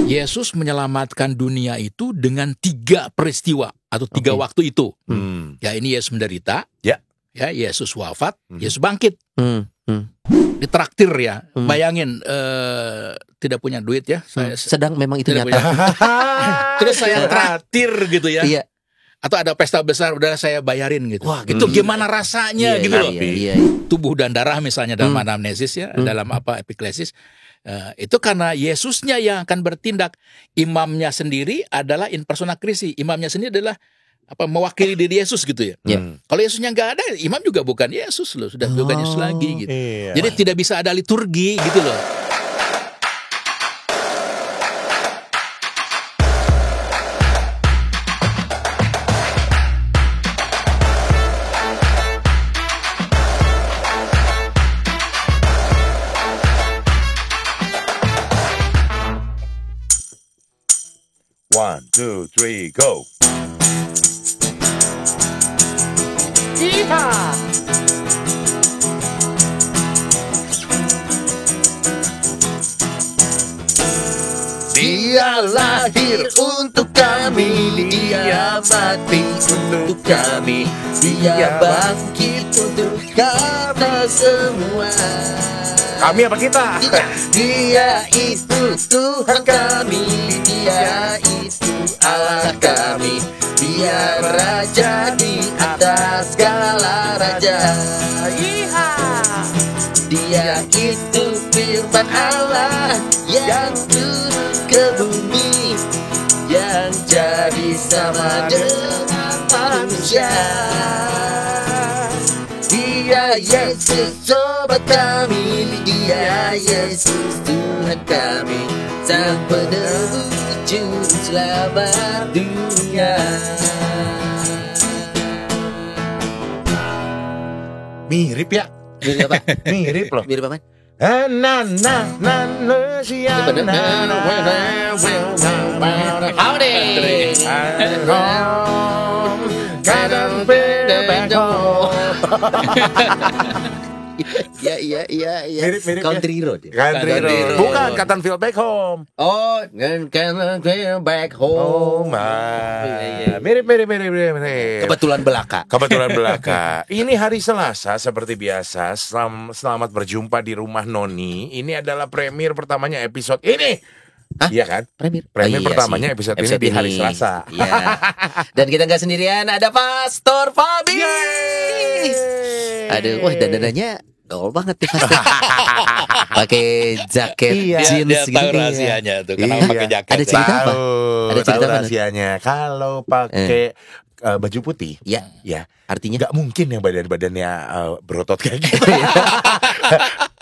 Yesus menyelamatkan dunia itu dengan 3 peristiwa atau 3 waktu itu. Ya, ini Yesus menderita. Ya. Ya, Yesus wafat, Yesus bangkit. Ditraktir ya. Bayangin tidak punya duit ya. Saya Sedang memang itu tidak nyata. Terus saya traktir gitu ya. Iya. Atau ada pesta besar udah saya bayarin gitu. Wah, itu gimana rasanya gitu loh. Iya. Tubuh dan darah misalnya dalam anamnesis ya, dalam epiklesis. Itu karena Yesusnya yang akan bertindak. Imamnya sendiri adalah in persona Christi. Imamnya sendiri adalah mewakili diri Yesus gitu ya. Kalau Yesusnya nggak ada, imam juga bukan Yesus loh, sudah bukan Yesus lagi gitu. Iya. Jadi tidak bisa ada liturgi gitu loh. One, two, three, go. Dia lahir untuk kami, dia mati untuk kami, dia bangkit untuk kita semua. Kami apa kita? Dia itu Tuhan kami, dia itu Allah kami, dia raja di atas segala raja. Dia itu firman Allah yang turun ke bumi, yang jadi sama dengan manusia. Dia Yesus sobat kami, dia Yesus Tuhan kami, sang penebus juru selamat dunia. Mirip ya? Mirip apa? Mirip loh. Mirip apa? Iya. Mirip Country Road. Country Road. Bukan Cotton Field Back Home. Oh, can back home. Mirip. Kebetulan belaka. Kebetulan belaka. Ini hari Selasa seperti biasa. Selamat berjumpa di rumah Noni. Ini adalah premier pertamanya episode ini. Hah? Iya kan? Premier Premier pertamanya sih. episode ini di hari Selasa. Iya. Dan kita nggak sendirian, ada Pastor Fabi. Aduh, wah dandanannya gaul banget nih Pastor. Pakai jaket jeans Dia gitu. tahu rahasianya tuh kenapa pakai jaket. Ada cerita apa? Ada cerita Tahu apa? rahasianya. Kalau pakai baju putih, Ya, artinya nggak mungkin yang badannya berotot kayak gitu.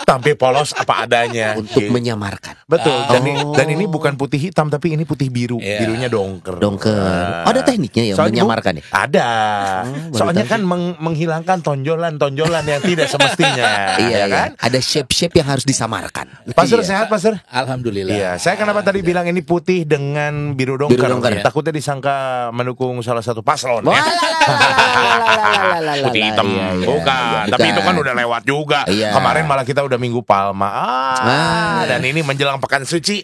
Tampil polos apa adanya. untuk Gitu. menyamarkan. Betul. Oh. Dan ini bukan putih hitam tapi ini putih biru. Iya. Birunya dongker. Dongker. Ada tekniknya ya Soalnya menyamarkan ya? Ada. baru Soalnya tahu kan menghilangkan tonjolan-tonjolan yang tidak semestinya. Iya, ya kan? Ada shape-shape yang harus disamarkan. Pastor Iya. sehat, Pastor? Alhamdulillah. Iya, saya kenapa tadi bilang ini putih dengan biru dongker? Biru dongker, ya. Takutnya disangka mendukung salah satu paslon. Wah, Ya. Putih hitam, Iya, iya. bukan. Bukan. Tapi itu kan udah lewat juga. Iya. Kemarin malah kita udah Minggu Palma. Dan ini menjelang Pekan Suci,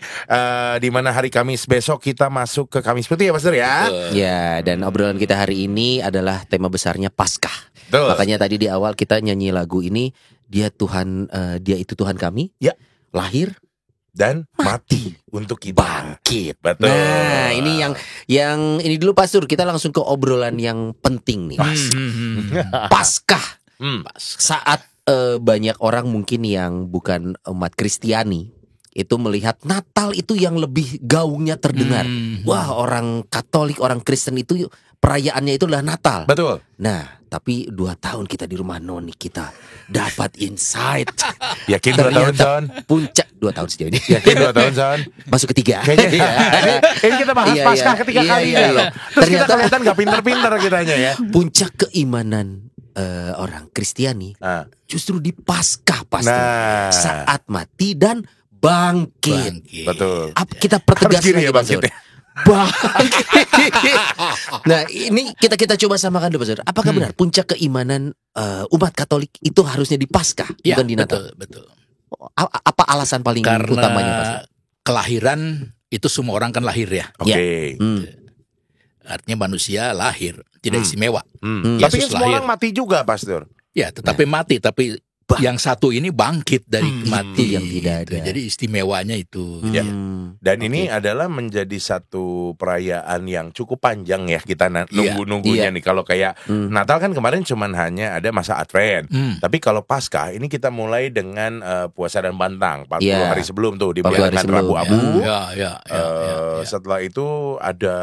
di mana hari Kamis besok kita masuk ke Kamis Putih ya, Pastor ya. Ya, dan obrolan kita hari ini adalah tema besarnya Paskah. Betul. Makanya tadi di awal kita nyanyi lagu ini, dia itu Tuhan kami. Ya. Lahir, Dan mati untuk kita. bangkit. Betul. Nah, ini yang ini dulu Pastor, kita langsung ke obrolan yang penting nih. Paskah. Saat banyak orang mungkin yang bukan umat Kristiani itu melihat Natal itu yang lebih gaungnya terdengar. Wah, orang Katolik, orang Kristen itu perayaannya itu adalah Natal. Betul. Nah, tapi 2 tahun kita di rumah Noni kita dapat insight. Yakin 2 tahun, Son? Puncak 2 tahun sejauh ini. Yakin 2 tahun, Son? Masuk ketiga. Kayaknya ini kita bahas Iya, Paskah iya. ketiga Iya, kalinya iya, loh. iya. Terus kita Ternyata- kelihatan gak pinter-pinter kitanya ya. Puncak keimanan orang Kristiani justru di Paskah pasti. Nah. Saat mati dan bangkit. Betul. Kita pertegas Harus gini lagi, ya Pastor. bangkitnya. Bangkit. Nah, ini kita coba samakan dulu, Pastor. Apakah benar puncak keimanan umat Katolik itu harusnya di Paskah, Ya, bukan di Natal? betul. Apa alasan paling utamanya, Pastor? Karena kelahiran itu semua orang kan lahir ya. Oke. Artinya manusia lahir, tidak istimewa. Tapi kan Yesus semua lahir. orang mati juga, Pastor. Ya, tetapi mati, tapi yang satu ini bangkit dari mati yang tidak gitu. ada. Jadi istimewanya itu. Ya. Dan ini adalah menjadi satu perayaan yang cukup panjang ya, kita nunggu-nunggunya Iya. nih. Kalau kayak Natal kan kemarin cuman hanya ada masa Advent. Tapi kalau Paskah ini kita mulai dengan puasa dan pantang 40 Iya. hari sebelum tuh 40 hari dibiarkan sebelum, Rabu ya. Abu. Ya. Setelah itu ada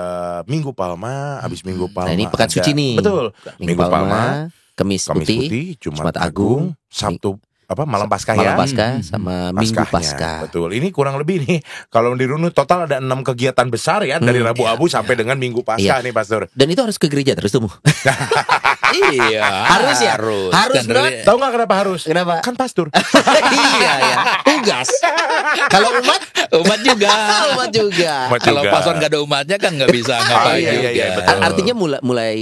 Minggu Palma, habis Minggu Palma. Nah, ini pekan ada- suci nih. Betul. Minggu Palma, Kamis Kamis Putih, Putih, Jumat Agung, Sabtu malam Paskah malam ya. Paskah, sama Minggu Paskahnya. Paskah. Betul. Ini kurang lebih nih kalau dirunut total ada 6 kegiatan besar ya dari Rabu Abu sampai dengan Minggu Paskah nih, Pastor. Dan itu harus ke gereja terus tuh. Iya, Harus ya? Harus, Dan Bro. Tahu nggak kenapa harus? Kenapa? Kan pastor. Iya ya, tugas. Kalau umat, umat juga. umat juga. Umat Kalau juga. pastor nggak ada umatnya kan nggak bisa ngapain iya, juga. iya, betul. Artinya mulai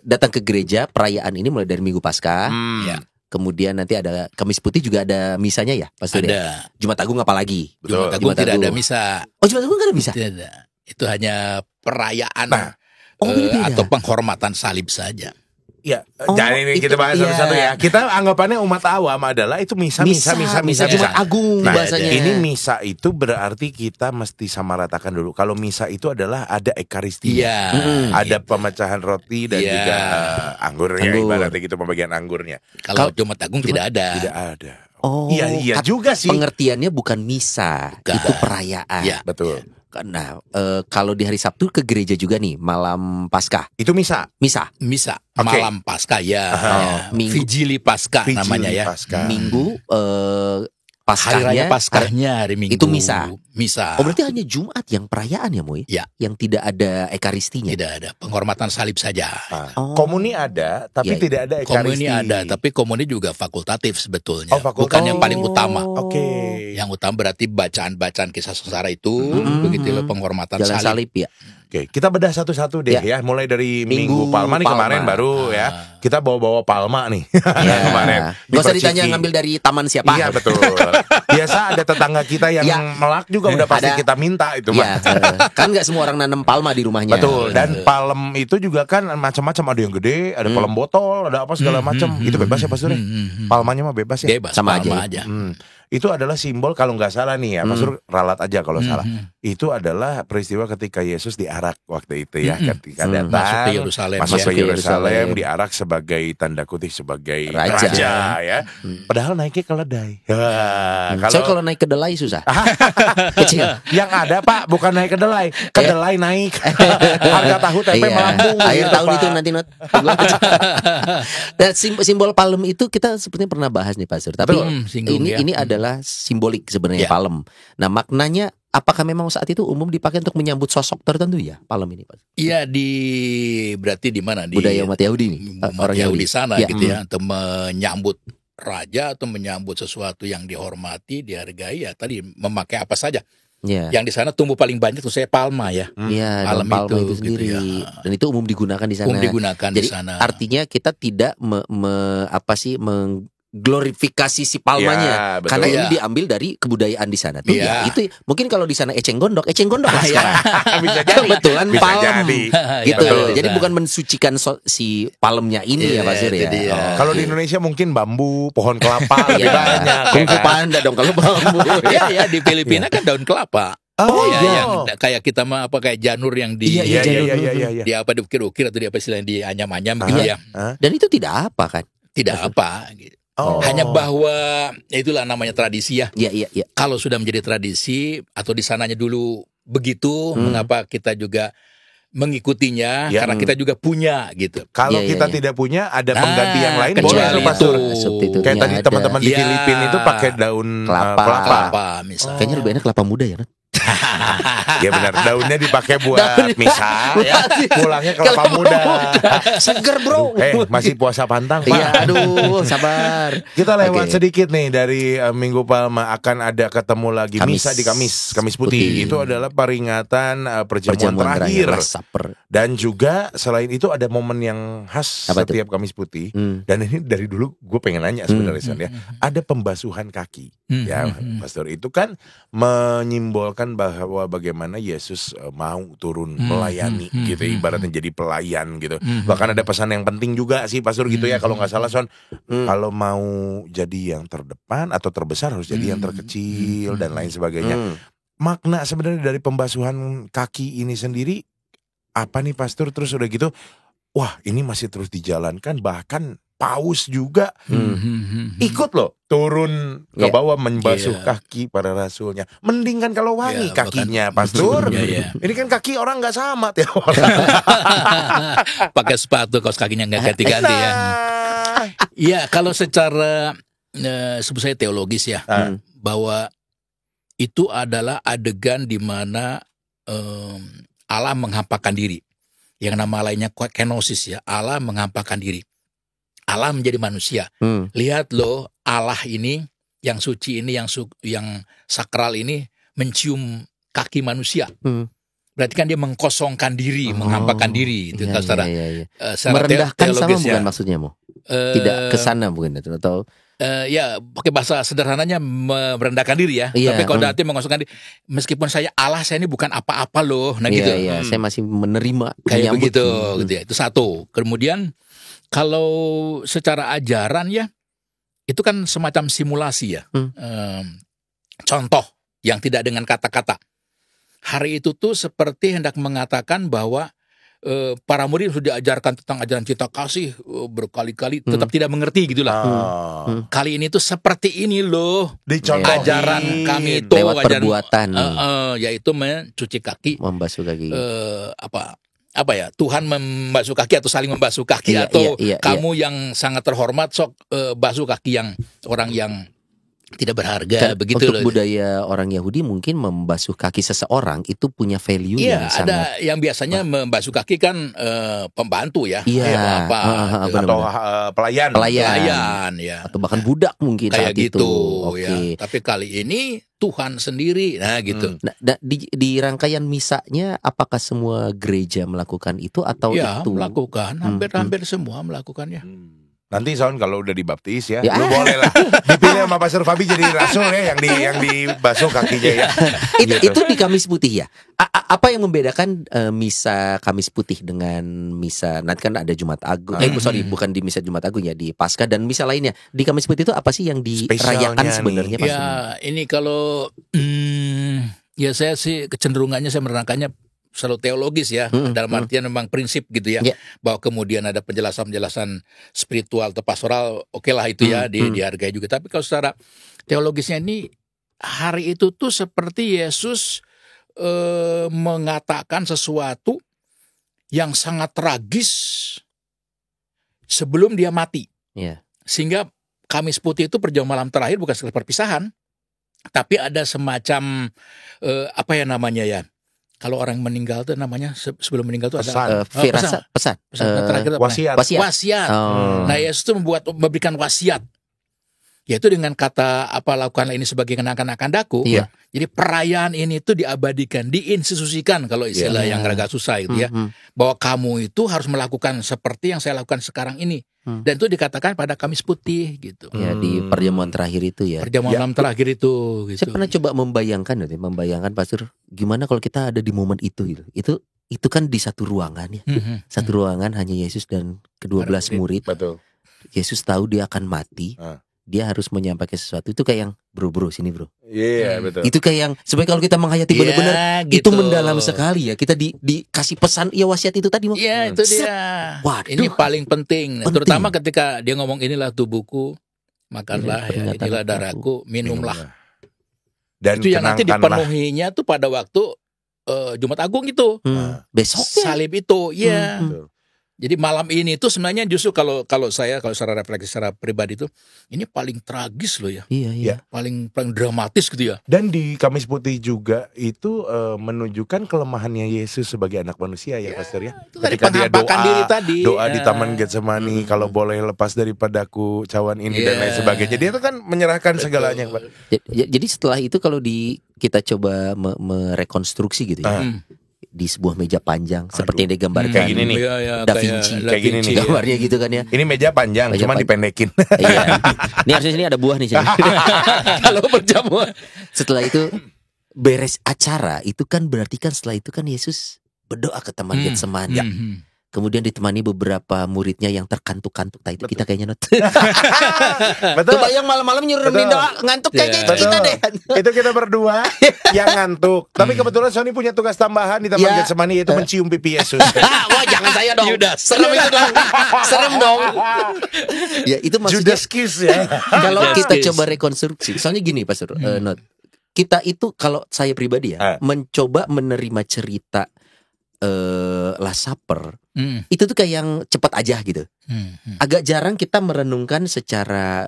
datang ke gereja perayaan ini mulai dari Minggu Paskah. Ya, Kemudian nanti ada Kamis Putih juga ada misanya ya, Pastor ya? ada. Jumat Agung apa lagi? Betul. Jumat Agung Jumat tidak ada Agung. misa. Oh, Jumat Agung nggak ada misa? Tidak ada. Itu hanya perayaan Nah. Oh, ini beda. atau penghormatan salib saja. Ya, Oh, jangan ini itu kita bahas iya. satu-satu ya. Kita anggapannya umat awam adalah itu misa. Jumat Agung Nah, bahasanya. ini misa itu berarti kita mesti samaratakan dulu. Kalau misa itu adalah ada ekaristia. Iya. Ada pemecahan roti dan Iya. juga anggurnya, Anggur. ibaratnya gitu pembagian anggurnya. Kalau Jumat Agung tidak ada. Tidak ada. Oh, Iya juga sih. Pengertiannya bukan misa, Bukan. itu perayaan. Ya. Betul. Nah, kalau di hari Sabtu ke gereja juga nih, malam Paskah, Itu misa. misa. Misa Oke. malam Paskah ya. Minggu. Vigili Paskah Vigili namanya ya. Paskah. Minggu Hari Raya Paskahnya. Paskahnya hari Minggu. Itu misa. Misa. Oh, berarti hanya Jumat yang perayaan ya, Moy? Ya. Yang tidak ada ekaristinya. Tidak ada penghormatan salib saja. Ah, Oh. Komuni ada, tapi Iya. tidak ada Komuni ekaristi. ada, tapi komuni juga fakultatif sebetulnya. Oh, fakultatif. Bukan yang paling utama. Oke. Yang utama berarti bacaan-bacaan kisah sengsara itu, begitu loh penghormatan Jalan salib. salib ya. Oke, kita bedah satu-satu deh ya. Mulai dari Minggu Palma nih Palma. kemarin baru ya. Kita bawa-bawa Palma nih. Ya. Kemarin. Gak usah Diperciki. ditanya ngambil dari taman siapa. Iya betul. Biasa ada tetangga kita yang Ya. melak juga udah pasti Ada. kita minta itu Iya, mah. kan nggak semua orang nanam palma di rumahnya. Betul. Dan palem itu juga kan macam-macam, ada yang gede, ada palem botol, ada apa segala macam. Itu bebas ya Pak Sur? Palmanya mah bebas ya. Bebas, Sama palma aja aja. Itu adalah simbol kalau nggak salah nih ya, Pak Sur ralat aja kalau salah. Itu adalah peristiwa ketika Yesus diarak waktu itu ya, ketika datang Masuk ke Yerusalem, masuk ya. ke Yerusalem, Yerusalem. diarak sebagai tanda kutip sebagai Raja. raja, ya. Padahal naiknya keledai. Saya kalau naik kedelai susah. Kecil. yang ada Pak bukan naik kedelai, kedelai naik. Harga tahu tempe Iya. melambung. Akhir gitu, tahun Pak. itu nanti not. Dan simbol palem itu kita sepertinya pernah bahas nih Pak Sur. Tapi singgung ya. ini adalah simbolik sebenarnya Ya. palem. Nah, maknanya apakah memang saat itu umum dipakai untuk menyambut sosok tertentu ya palem ini Pak? Iya berarti di mana di Budaya umat Yahudi nih. umat Yahudi sana Ya. gitu ya, atau menyambut raja atau menyambut sesuatu yang dihormati, dihargai ya tadi memakai apa saja. Ya. Yang di sana tumbuh paling banyak tuh saya palma ya. Iya, Palem daun palma itu itu, sendiri. gitu ya. Dan itu umum digunakan di sana. Umum digunakan di Jadi sana. artinya kita tidak mengglorifikasi si palmanya, Ya, betul. karena ini Iya. diambil dari kebudayaan di sana. Tuh, Iya. ya, itu mungkin kalau di sana eceng gondok lah sekarang. Bisa jadi. Kebetulan Bisa palem. jadi. Gitu. Betul. Jadi bukan mensucikan si palemnya ini ya Iya, Pak Sir itu ya. dia. Oh. Kalau di Indonesia mungkin bambu, pohon kelapa lebih Iya. banyak. Kung ya fu kan? panda dong kalau bambu. Iya ya di Filipina kan daun kelapa. Oh, Ya, iya. yang kayak kita mah apa kayak janur yang di Iya, Iya, janur. iya, iya, iya. di apa diukir-ukir atau di apa istilahnya di anyam-anyam gitu ya. Dan itu tidak apa kan? Tidak apa gitu. Oh. Hanya bahwa ya itulah namanya tradisi ya. Iya, iya, iya. Kalau sudah menjadi tradisi atau di sananya dulu begitu, mengapa kita juga mengikutinya? Ya. Karena kita juga punya gitu. Kalau Iya, iya, kita iya. tidak punya, ada Nah, pengganti yang lain kecuali boleh tuh Pak Sur. itu. Substitutnya Kayak tadi ada. teman-teman di Iya. Filipina itu pakai daun Kelapa. kelapa. Kelapa misalnya. Kayaknya lebih enak kelapa muda ya, Nat? Ya benar, daunnya dipakai buat Daun- misa, ya. Pulangnya kelapa muda. Seger, Bro. Masih puasa pantang, Pak. Iya, aduh, sabar. Kita lewat Oke. sedikit nih dari Minggu Palma, akan ada ketemu lagi Kamis misa di Kamis Putih. Putih. Itu adalah peringatan perjamuan terakhir Last Supper. Dan juga selain itu ada momen yang khas Apa tuh? setiap Kamis Putih. Hmm. Dan ini dari dulu gue pengen nanya sebenarnya Son, ya. Ada pembasuhan kaki. Ya, Pastor, itu kan menyimbolkan bahwa bagaimana Yesus mau turun melayani gitu, ibaratnya jadi pelayan gitu. Bahkan ada pesan yang penting juga sih Pastor gitu ya, kalau nggak salah Son. Kalau mau jadi yang terdepan atau terbesar harus jadi yang terkecil dan lain sebagainya. Makna sebenarnya dari pembasuhan kaki ini sendiri apa nih Pastor? Terus udah gitu, wah ini masih terus dijalankan, bahkan Paus juga ikut loh turun ke bawah membasuh kaki para rasulnya. Mending kan kalau wangi kakinya Pastor. Ini kan kaki orang nggak sama tiap orang. Pakai sepatu kaos kakinya nggak ganti-ganti ya. Iya, kalau secara sebut saya teologis ya, bahwa itu adalah adegan di mana Allah menghampakan diri. Yang nama lainnya kenosis ya, Allah menghampakan diri. Allah menjadi manusia. Lihat loh, Allah ini yang suci ini, yang sakral ini mencium kaki manusia. Berarti kan dia mengkosongkan diri, menghampakan diri. Itu secara merendahkan sama teologis bukan ya. maksudnya mau? Tidak kesana mungkin atau ya pakai bahasa sederhananya merendahkan diri ya. Iya, Tapi kalau arti mengosongkan diri, meskipun saya Allah, saya ini bukan apa-apa loh. Nah gitu. Iya, saya masih menerima Kayak menyambut. begitu, gitu ya. Itu satu. Kemudian kalau secara ajaran ya, itu kan semacam simulasi ya. Contoh yang tidak dengan kata-kata. Hari itu tuh seperti hendak mengatakan bahwa para murid sudah diajarkan tentang ajaran cinta kasih berkali-kali, tetap tidak mengerti gitulah. Kali ini tuh seperti ini loh. Dicontohin. Ajaran kami itu lewat ajaran, perbuatan, yaitu mencuci kaki. membasuh kaki. Apa ya, Tuhan membasuh kaki atau saling membasuh kaki, Iya, atau iya, kamu yang sangat terhormat sok basuh kaki yang orang yang tidak berharga, begitu Untuk loh. budaya orang Yahudi mungkin membasuh kaki seseorang itu punya value Iya, yang ada sangat. yang biasanya membasuh kaki kan pembantu ya, Iya, apa Atau pelayan. pelayan ya, Atau bahkan budak mungkin kayak saat gitu itu. ya. Oke. Tapi kali ini Tuhan sendiri, nah gitu. Nah, di rangkaian misanya apakah semua gereja melakukan itu atau Ya, itu melakukan, hampir semua melakukannya. Nanti Son kalau udah dibaptis ya, Ya. lu boleh lah dipilih sama Pastor Fabi jadi rasul ya, yang dibasuh kakinya ya. Itu di Kamis Putih ya. Apa yang membedakan misa Kamis Putih dengan misa nanti kan ada Jumat Agung? Bukan di misa Jumat Agung ya, di Paskah dan misa lainnya. Di Kamis Putih itu apa sih yang dirayakan Spesialnya sebenarnya nih. Pak? Ya, ini kalau ya saya sih kecenderungannya saya menerangkannya selalu teologis ya, dalam artian memang prinsip gitu ya, bahwa kemudian ada penjelasan-penjelasan spiritual atau pastoral, oke lah itu ya dihargai juga. Tapi kalau secara teologisnya ini, hari itu tuh seperti Yesus mengatakan sesuatu yang sangat tragis sebelum dia mati. Iya. Sehingga Kamis Putih itu perjamuan malam terakhir bukan sekedar perpisahan, tapi ada semacam apa ya namanya ya? Kalau orang meninggal tuh namanya sebelum meninggal tuh ada pesan. terakhir apa? Wasiat. Nah, Yesus itu memberikan wasiat. Yaitu dengan kata lakukanlah ini sebagai kenang-kenangan daku. Iya. Jadi perayaan ini tuh diabadikan, diinstitusikan kalau istilah yang agak susah itu ya. Bahwa kamu itu harus melakukan seperti yang saya lakukan sekarang ini. Dan itu dikatakan pada Kamis Putih gitu. Ya, di perjamuan terakhir itu ya. Perjamuan malam terakhir itu gitu. Saya pernah coba membayangkan Pastor, gimana kalau kita ada di momen itu gitu. Itu kan di satu ruangan ya. Satu ruangan hanya Yesus dan ke-12 murid. Betul. Yesus tahu dia akan mati. Dia harus menyampaikan sesuatu. Itu kayak yang bro sini bro. Iya, betul. Itu kayak yang sebenarnya kalau kita menghayati benar-benar gitu. itu mendalam sekali ya. Kita dikasih pesan ya wasiat itu tadi. Iya, itu dia. Waduh. Ini paling penting. Terutama ketika dia ngomong inilah tubuhku, makanlah ya, inilah darahku, minumlah. Dan itu yang nanti kenangkanlah. dipenuhinya tuh pada waktu Jumat Agung itu. Besoknya. Salib itu, ya. Betul. Jadi malam ini tuh sebenarnya justru kalau secara refleksi secara pribadi itu ini paling tragis loh ya. Iya. Paling dramatis gitu ya. Dan di Kamis Putih juga itu menunjukkan kelemahannya Yesus sebagai anak manusia ya, Pastor ya. Itu tadi Ketika dia penghampakan diri tadi. doa di Taman Getsemani, kalau boleh lepas daripadaku cawan ini dan lain sebagainya. Dia itu kan menyerahkan segalanya. Jadi setelah itu kalau kita coba merekonstruksi gitu ya. di sebuah meja panjang seperti yang digambarkan Kayak gini nih. Da Vinci. Kayak gini nih. Gambarnya gitu kan ya. Ini meja panjang, Meja cuma dipendekin. Iya. Ini harusnya sini ada buah nih sini. Kalau berjamuan. Setelah itu beres acara itu kan berarti kan setelah itu kan Yesus berdoa ke Taman Getsemani. Kemudian ditemani beberapa muridnya yang terkantuk-kantuk. Nah, itu kita kayaknya not. Betul. Kebayang malam-malam nyuruh doa ngantuk kayaknya itu kita deh. Itu kita berdua yang ngantuk. Tapi kebetulan Sony punya tugas tambahan di Taman Getsemani, yaitu mencium pipi Yesus. Wah, jangan saya dong. Judas. Serem itu dong. Serem dong. Ya itu maksudnya Judas kiss ya. kalau Judas kita kiss. coba rekonstruksi. Soalnya gini Pastor, Not. Kita itu kalau saya pribadi ya mencoba menerima cerita Last Supper itu tuh kayak yang cepat aja gitu. Agak jarang kita merenungkan secara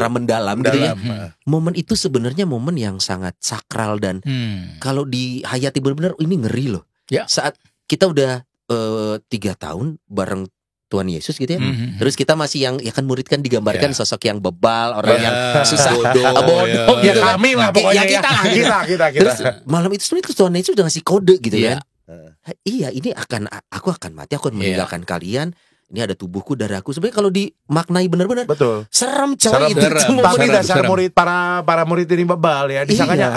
mendalam gitu ya. Momen itu sebenarnya momen yang sangat sakral dan kalau dihayati benar-benar ini ngeri loh. Ya. Saat kita udah 3 tahun bareng Tuhan Yesus gitu ya. Terus kita masih yang ya kan murid kan digambarkan sosok yang bebal, orang yang susah bodoh Ya gitu kan. kami lah pokoknya ya. Kita. Terus malam itu sebenarnya Tuhan Yesus udah ngasih kode gitu kan. Iya, ini aku akan mati, aku akan meninggalkan kalian. Ini ada tubuhku, darahku. Sebenarnya kalau dimaknai benar-benar Betul. serem coy Serem. itu. Tapi Serem, dasar serem. murid para murid ini bebal ya. Disangkanya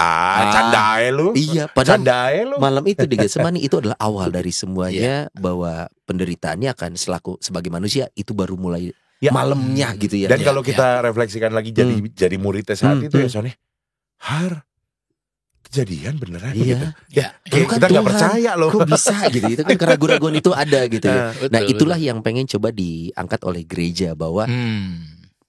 candae lu. Iya, padahal Candae lu. malam itu di Getsemani itu adalah awal dari semuanya bahwa penderitaannya akan sebagai manusia itu baru mulai malamnya gitu ya. Dan kalau kita refleksikan lagi jadi muridnya saat itu ya Sony, kejadian beneran gitu. Ya. Kayak kita nggak percaya loh. Kok bisa gitu? Itu kan keraguan-keraguan itu ada gitu ya. Betul, Nah itulah betul. yang pengen coba diangkat oleh gereja bahwa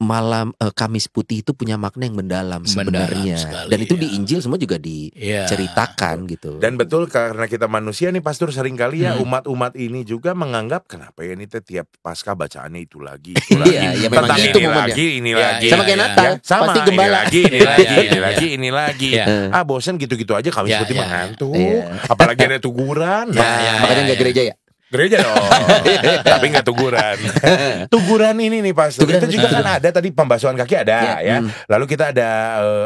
malam Kamis Putih itu punya makna yang mendalam sebenarnya. sekali, Dan itu ya. di Injil semua juga diceritakan gitu. Dan betul karena kita manusia nih Pastor, seringkali ya umat-umat ini juga menganggap kenapa ya ini tiap Pasca bacaannya itu lagi. Iya, ya memang Tentang gitu ini momennya. lagi, ini Ya, lagi. Sama kayak Natal, Sama pasti ini gembala. lagi, ini Ya, lagi, ya, ini ya, lagi, ya. ini lagi. Ya. Bosan gitu-gitu aja Kamis Ya, Putih ya. mengantuk. Iya. Apalagi ada tuguran. Makanya nggak gereja ya. Gereja dong. Tapi nggak tuguran. Tuguran ini nih Pastor. Tuguran, Itu juga kan ada tadi pembasuhan kaki ada ya. Lalu kita ada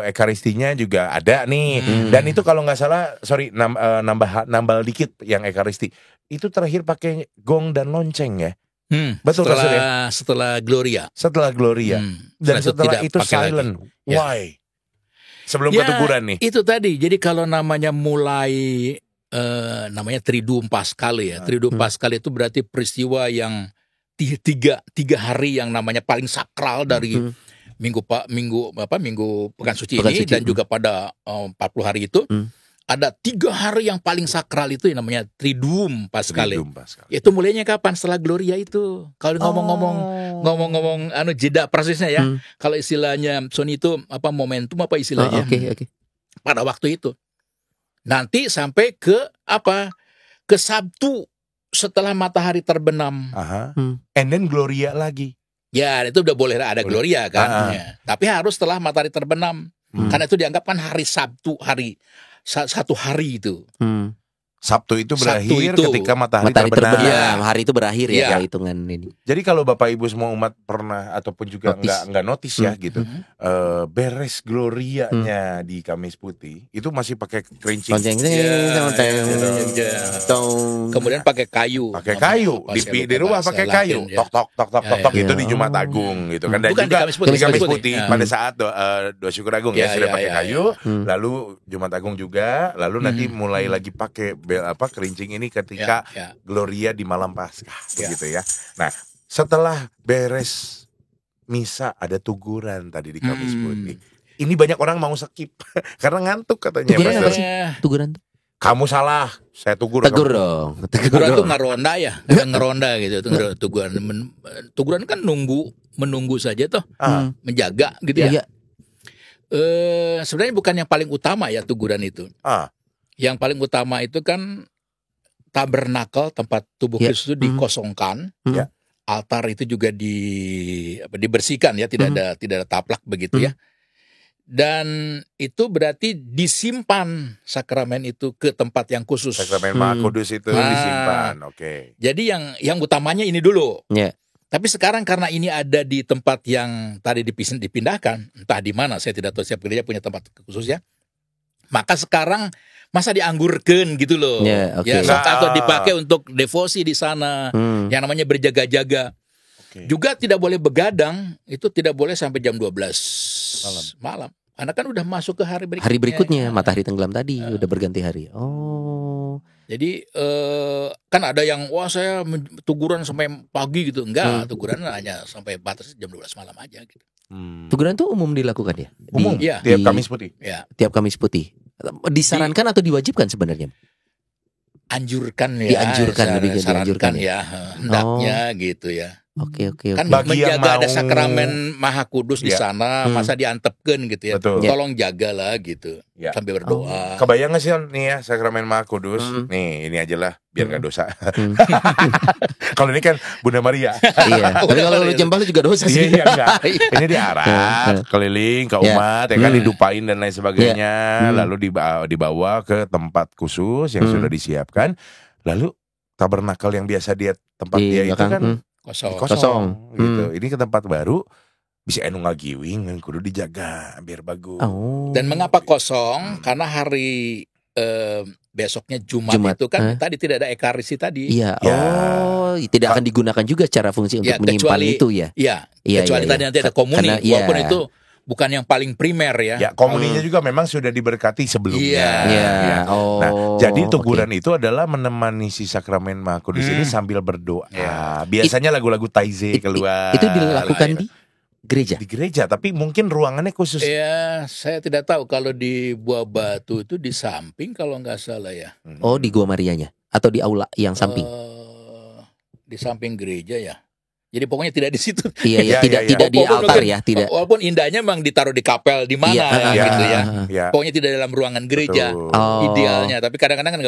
ekaristinya juga ada nih. Dan itu kalau nggak salah, nambah dikit yang ekaristi. Itu terakhir pakai gong dan lonceng ya. Betul Pastor ya. Setelah Gloria. Setelah Gloria. Dan setelah tidak itu pakai silent. lagi. Ya. Why? Sebelum ketuguran nih. Itu tadi. Jadi kalau namanya mulai namanya Triduum Paskal ya. Triduum Paskal itu berarti peristiwa yang tiga hari yang namanya paling sakral dari minggu Pekan Suci ini dan juga pada 40 hari itu. Ada 3 hari yang paling sakral itu yang namanya Triduum Paskal. Itu mulainya kapan? Setelah Gloria itu. Kalau ngomong jeda prosesnya ya. Kalau istilahnya Sony itu momentum apa istilahnya? Oke. Pada waktu itu. Nanti sampai ke Sabtu setelah matahari terbenam. And then Gloria lagi. Ya, itu udah boleh ada Gloria kan. Ya. Tapi harus setelah matahari terbenam. Karena itu dianggap kan hari Sabtu, satu hari itu. Sabtu itu berakhir Sabtu itu. ketika matahari terbenam. Ya, hari itu berakhir ya, Ya. hitungan ini. Jadi kalau Bapak Ibu semua umat pernah ataupun juga nggak notice ya gitu, beres Glorianya di Kamis Putih itu masih pakai kerincing, Kemudian pakai kayu. pakai kayu di rumah pakai kayu, tok itu di Jumat Agung gitu kan. Dan Bukan di juga Kamis Putih. di Kamis Kamis Putih Putih. pada saat doa syukur agung ya sudah pakai kayu, lalu Jumat Agung juga, lalu nanti mulai lagi pakai kerincing ini ketika Gloria di malam Paskah begitu ya. Nah, setelah beres misa ada tuguran tadi di Kamis Putih. Ini banyak orang mau skip karena ngantuk katanya. Tuguran apa Pastor. sih? Tuguran tuh. Kamu salah, saya tugur. Tegur kamu. dong. Teguran tuh ngeronda ya, ngeronda gitu. Teguran kan menunggu saja toh, menjaga gitu ya. Iya. Sebenarnya bukan yang paling utama ya teguran itu. Yang paling utama itu kan tabernakel, tempat tubuh Kristus itu dikosongkan. Altar itu juga dibersihkan ya, tidak ada taplak begitu ya. Dan itu berarti disimpan sakramen itu ke tempat yang khusus. Sakramen Maha Kudus itu disimpan. Oke. Jadi yang utamanya ini dulu. Ya. Tapi sekarang karena ini ada di tempat yang tadi dipindahkan, entah di mana, saya tidak tahu, setiap gereja punya tempat khusus ya. Maka sekarang masa dianggurkan gitu loh. Ya, oke. Ya, atau dipakai untuk devosi di sana. Yang namanya berjaga-jaga. Juga tidak boleh begadang, itu tidak boleh sampai jam 12 malam. Karena kan udah masuk ke hari berikutnya. Hari berikutnya matahari tenggelam tadi udah berganti hari. Oh. Jadi kan ada yang saya tuguran sampai pagi gitu. Enggak, tuguran hanya sampai batas jam 12 malam aja gitu. Tuguran itu umum dilakukan ya? Umum. Iya. Tiap Kamis Putih. Ya. Tiap Kamis Putih. Disarankan atau diwajibkan sebenarnya? Anjurkan ya. Dianjurkan, lebih sarankan dianjurkan ya. Hendaknya gitu ya. Oke. Kan Bagi yang menjaga ada mau- sakramen Maha Kudus di sana, masa diantepkan gitu ya. Betul. Tolong jagalah gitu. Ya. Sambil berdoa. Kebayang gak sih nih ya sakramen Maha Kudus? Nih ini aja lah biar gak dosa. Kalau ini kan Bunda Maria. Iya. Tapi kalau lu jembah lu juga dosa sih. Iya enggak. Ini diarak keliling ke umat ya kan, didupain dan lain sebagainya. Lalu dibawa ke tempat khusus yang sudah disiapkan. Lalu tabernakel yang biasa dia tempat dia itu kan kosong gitu. Ini ke tempat baru bisa enu ngagiwing dan kudu dijaga biar bagus. Dan mengapa kosong? Karena hari besoknya Jumat itu kan tadi tidak ada ekaristi tadi. Iya. Ya. Oh, tidak akan digunakan juga secara fungsi untuk menyimpan itu ya. Iya. Iya, Kecuali iya, tadi iya. nanti ada komuni, Karena, walaupun iya. itu bukan yang paling primer ya. Ya, komuninya juga memang sudah diberkati sebelumnya. Iya. Iya. Oh. Nah, jadi tuguran itu adalah menemani si sakramen Maha Kudus ini sambil berdoa. Iya. Biasanya lagu-lagu taize keluar. Itu dilakukan di gereja. Di gereja, tapi mungkin ruangannya khusus. Ya, saya tidak tahu kalau di Buah Batu itu di samping kalau nggak salah ya. Oh, di Gua Marianya atau di aula yang samping. Di samping gereja ya. Jadi pokoknya tidak di situ. Iya, Iya, tidak iya. tidak di Walaupun altar mungkin- ya, tidak. Walaupun indahnya memang ditaruh di kapel di mana Iya, gitu ya. Ya. Pokoknya tidak dalam ruangan gereja. Betul. Oh. Idealnya, tapi kadang-kadang kan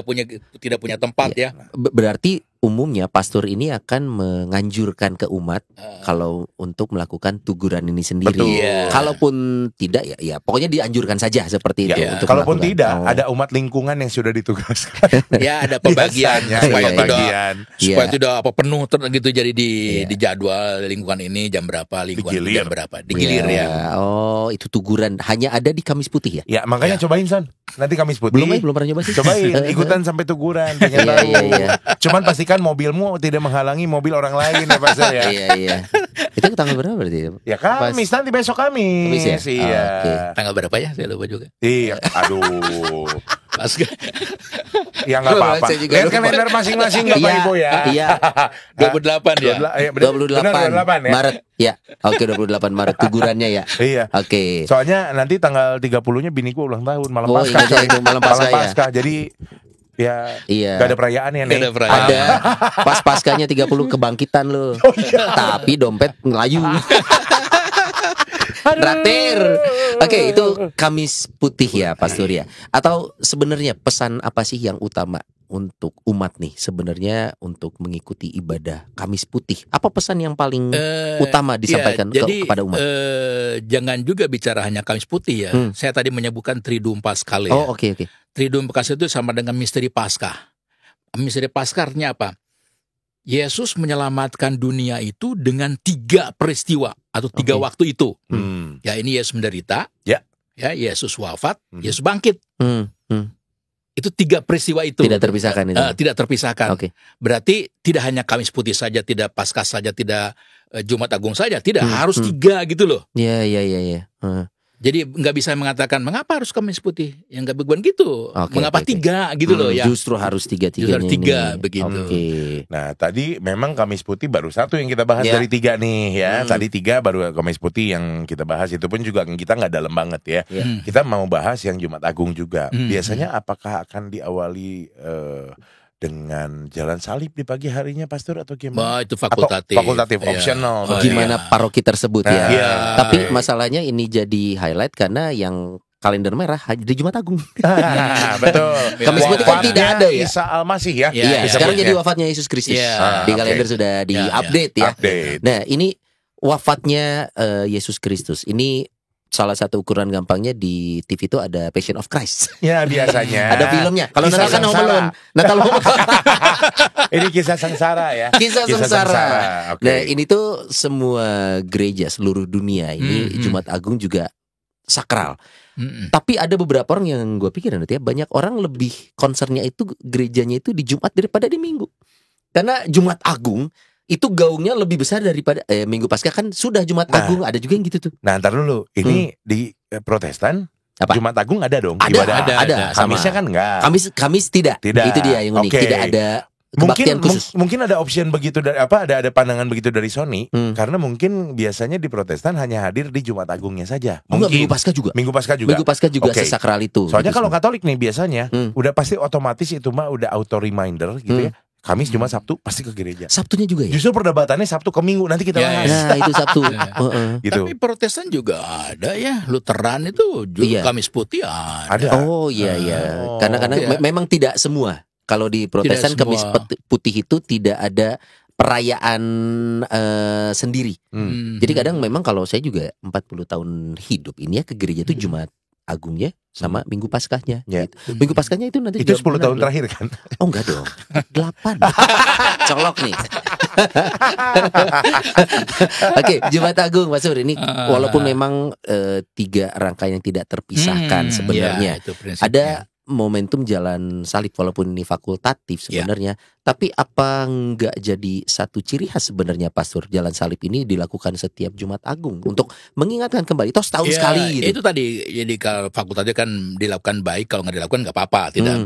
tidak punya tempat ya. Berarti umumnya pastor ini akan menganjurkan ke umat kalau untuk melakukan tuguran ini sendiri. Betul. Iya. Kalaupun tidak ya pokoknya dianjurkan saja seperti itu. Ya, untuk kalaupun melakukan. tidak, Oh. ada umat lingkungan yang sudah ditugaskan. Ya ada pembagian Biasanya, supaya iya, tidak pembagian. supaya Iya. tidak penuh gitu jadi di jadwal lingkungan ini jam berapa, lingkungan ini Digilir. jam berapa, digilir ya. Oh, itu tuguran hanya ada di Kamis Putih ya? Ya, makanya cobain Son. Nanti Kamis Putih. Belum pernah nyoba sih. Cobain ikutan sampai tuguran, pengen Iya, tahu. iya. Cuman pastikan mobilmu tidak menghalangi mobil orang lain ya Pastor ya. Iya. Itu tanggal berapa berarti? Ya Kamis, nanti besok Kamis. Kamis ya? Iya. Oke. Tanggal berapa ya? Saya lupa juga. Iya, aduh. Pas Ya nggak apa-apa. Saya juga Lihat lupa. kalender masing-masing Bapak Iya, Ibu ya. Iya. 28 ya. 28 ya. Maret. Ya. Oke, 28 Maret tugurannya ya. Iya. Oke. Soalnya nanti tanggal 30-nya biniku ulang tahun malam Oh, Paskah. ingat ya, itu malam Paskah ya. Jadi ya Iya. gak ada perayaan ya Nggak nih. ada perayaan. Ada pas paskanya 30 kebangkitan lo. Tapi dompet ngelayu. Traktir. Oke, itu Kamis Putih ya, Pastor ya. Atau sebenarnya pesan apa sih yang utama untuk umat nih sebenarnya untuk mengikuti ibadah Kamis Putih? Apa pesan yang paling utama disampaikan jadi, kepada umat? Jangan juga bicara hanya Kamis Putih ya. Saya tadi menyebutkan Triduum Paskal ya. Oh, oke. Triduum Paskal itu sama dengan misteri Paskah. Misteri Paskah artinya apa? Yesus menyelamatkan dunia itu dengan 3 peristiwa atau 3 Oke. waktu itu. Hmm. Ya, ini Yesus menderita. Ya. Ya, Yesus wafat, Yesus bangkit. Hmm. Itu 3 peristiwa itu. Tidak terpisahkan itu. Tidak terpisahkan. Oke. Berarti tidak hanya Kamis Putih saja, tidak Paskah saja, tidak Jumat Agung saja, tidak Hmm, harus 3 gitu loh. Iya. Jadi nggak bisa mengatakan mengapa harus Kamis Putih, yang nggak begitu gitu. Oke, Mengapa oke. 3 gitu loh ya? Justru harus Justru tiga-tiganya harus 3 ini. begitu. Oke. Nah tadi memang Kamis Putih baru 1 yang kita bahas Ya. dari 3 nih ya. Tadi 3 baru Kamis Putih yang kita bahas, itu pun juga kita nggak dalam banget ya. Ya. Kita mau bahas yang Jumat Agung juga. Hmm. Biasanya apakah akan diawali dengan jalan salib di pagi harinya Pastor atau gimana? Wah, itu fakultatif. Atau fakultatif, Iya. optional. Oh, Gimana iya. paroki tersebut ya. Iya. Tapi masalahnya ini jadi highlight karena yang kalender merah di Jumat Agung. Betul. Kamis Putih kan Wafatnya tidak ada ya. Isa Al-Masih ya. Iya, Iya, iya. sekarang disebutnya. jadi wafatnya Yesus Kristus. Iya. Di Oke. kalender sudah di-update ya. Update. Nah, ini wafatnya Yesus Kristus. Ini salah satu ukuran gampangnya di TV itu ada Passion of Christ. Ya biasanya. Ada filmnya. Kalau Kisah Natal kan Home sengsara. Alone. Natal Home Alone. Ini kisah sengsara ya. Kisah sengsara. Oke. Nah, ini tuh semua gereja seluruh dunia ini Hmm. Jumat Agung juga sakral. Tapi ada beberapa orang yang gue pikir nanti ya, banyak orang lebih concernnya itu gerejanya itu di Jumat daripada di Minggu. Karena Jumat Agung itu gaungnya lebih besar daripada Minggu Paskah kan sudah Jumat Agung, ada juga yang gitu tuh. Nah, ntar dulu. Ini di Protestan Apa? Jumat Agung ada dong Ada, ibadah. ada. Kamisnya kan enggak. Kamis tidak. Tidak. Itu dia yang unik. Oke. Tidak ada kebaktian khusus. Mungkin ada option begitu dari ada pandangan begitu dari Sony karena mungkin biasanya di Protestan hanya hadir di Jumat Agungnya saja. Enggak, Mungkin Minggu Paskah juga. Minggu Paskah juga. Minggu Paskah juga Oke. sesakral itu. Soalnya gitu kalau semua. Katolik nih biasanya udah pasti otomatis itu mah udah auto reminder gitu ya. Kamis, Jumat, Sabtu pasti ke gereja. Sabtunya juga ya. Justru perdebatannya Sabtu ke Minggu nanti kita Ya, bahas. Nah itu Sabtu. Gitu. Tapi Protestan juga ada ya, Lutheran itu juga Iya. Kamis putih ada. Oh iya iya. Oh. Karena Iya. memang tidak semua. Kalau di Protestan Tidak Kamis semua. putih itu tidak ada perayaan sendiri. Jadi kadang memang kalau saya juga 40 tahun hidup ini ya ke gereja itu Jumat Agungnya sama Minggu Paskahnya. Ya. Gitu. Minggu Paskahnya itu nanti Itu juga 10 tahun benar. terakhir kan. Oh enggak dong. 8. Colok nih. Oke, Jumat Agung Mas Sur ini walaupun memang 3 rangkaian yang tidak terpisahkan sebenarnya. Ya, itu prinsipnya. Ada momentum jalan salib walaupun ini fakultatif sebenarnya, tapi apa enggak jadi satu ciri khas sebenarnya Pastor jalan salib ini dilakukan setiap Jumat Agung untuk mengingatkan kembali toh setahun Ya, sekali gitu. Itu tadi jadi kalau fakultasnya kan dilakukan baik, kalau nggak dilakukan nggak apa-apa,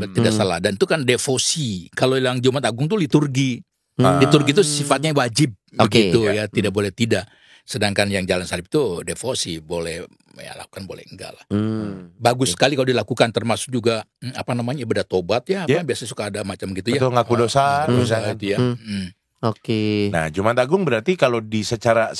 tidak salah, dan itu kan devosi. Kalau yang Jumat Agung tuh liturgi. Liturgi itu sifatnya wajib Oke. begitu ya, tidak boleh tidak. Sedangkan yang jalan salib itu devosi, boleh ya lakukan boleh enggak lah. Bagus sekali kalau dilakukan, termasuk juga ibadah tobat ya, Ya. biasanya suka ada macam gitu ya. Betul, ngaku dosa, Dosa misalnya. itu ya. Oke. Nah, Jumat Agung berarti kalau di secara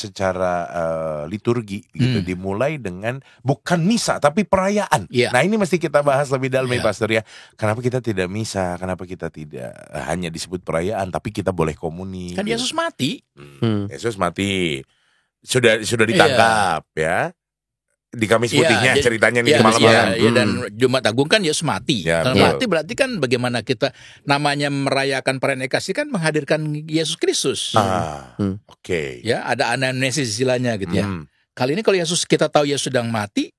liturgi gitu dimulai dengan bukan misa tapi perayaan. Iya. Nah, ini mesti kita bahas lebih dalam Iya. ya Pastor ya. Kenapa kita tidak misa? Kenapa kita tidak hanya disebut perayaan tapi kita boleh komuni? Kan Yesus mati. Yesus mati. Sudah ditangkap ya. Di Kamis Putihnya jadi- ceritanya nih ya, malam-malam. ya, dan Jumat Agung kan Yesus mati. Ya, Kalau betul. mati berarti kan bagaimana kita namanya merayakan perayaan Ekasi kan menghadirkan Yesus Kristus. Oke. Ya, ada anamnesis istilahnya gitu ya. Hmm. Kali ini kalau Yesus kita tahu Yesus sedang mati,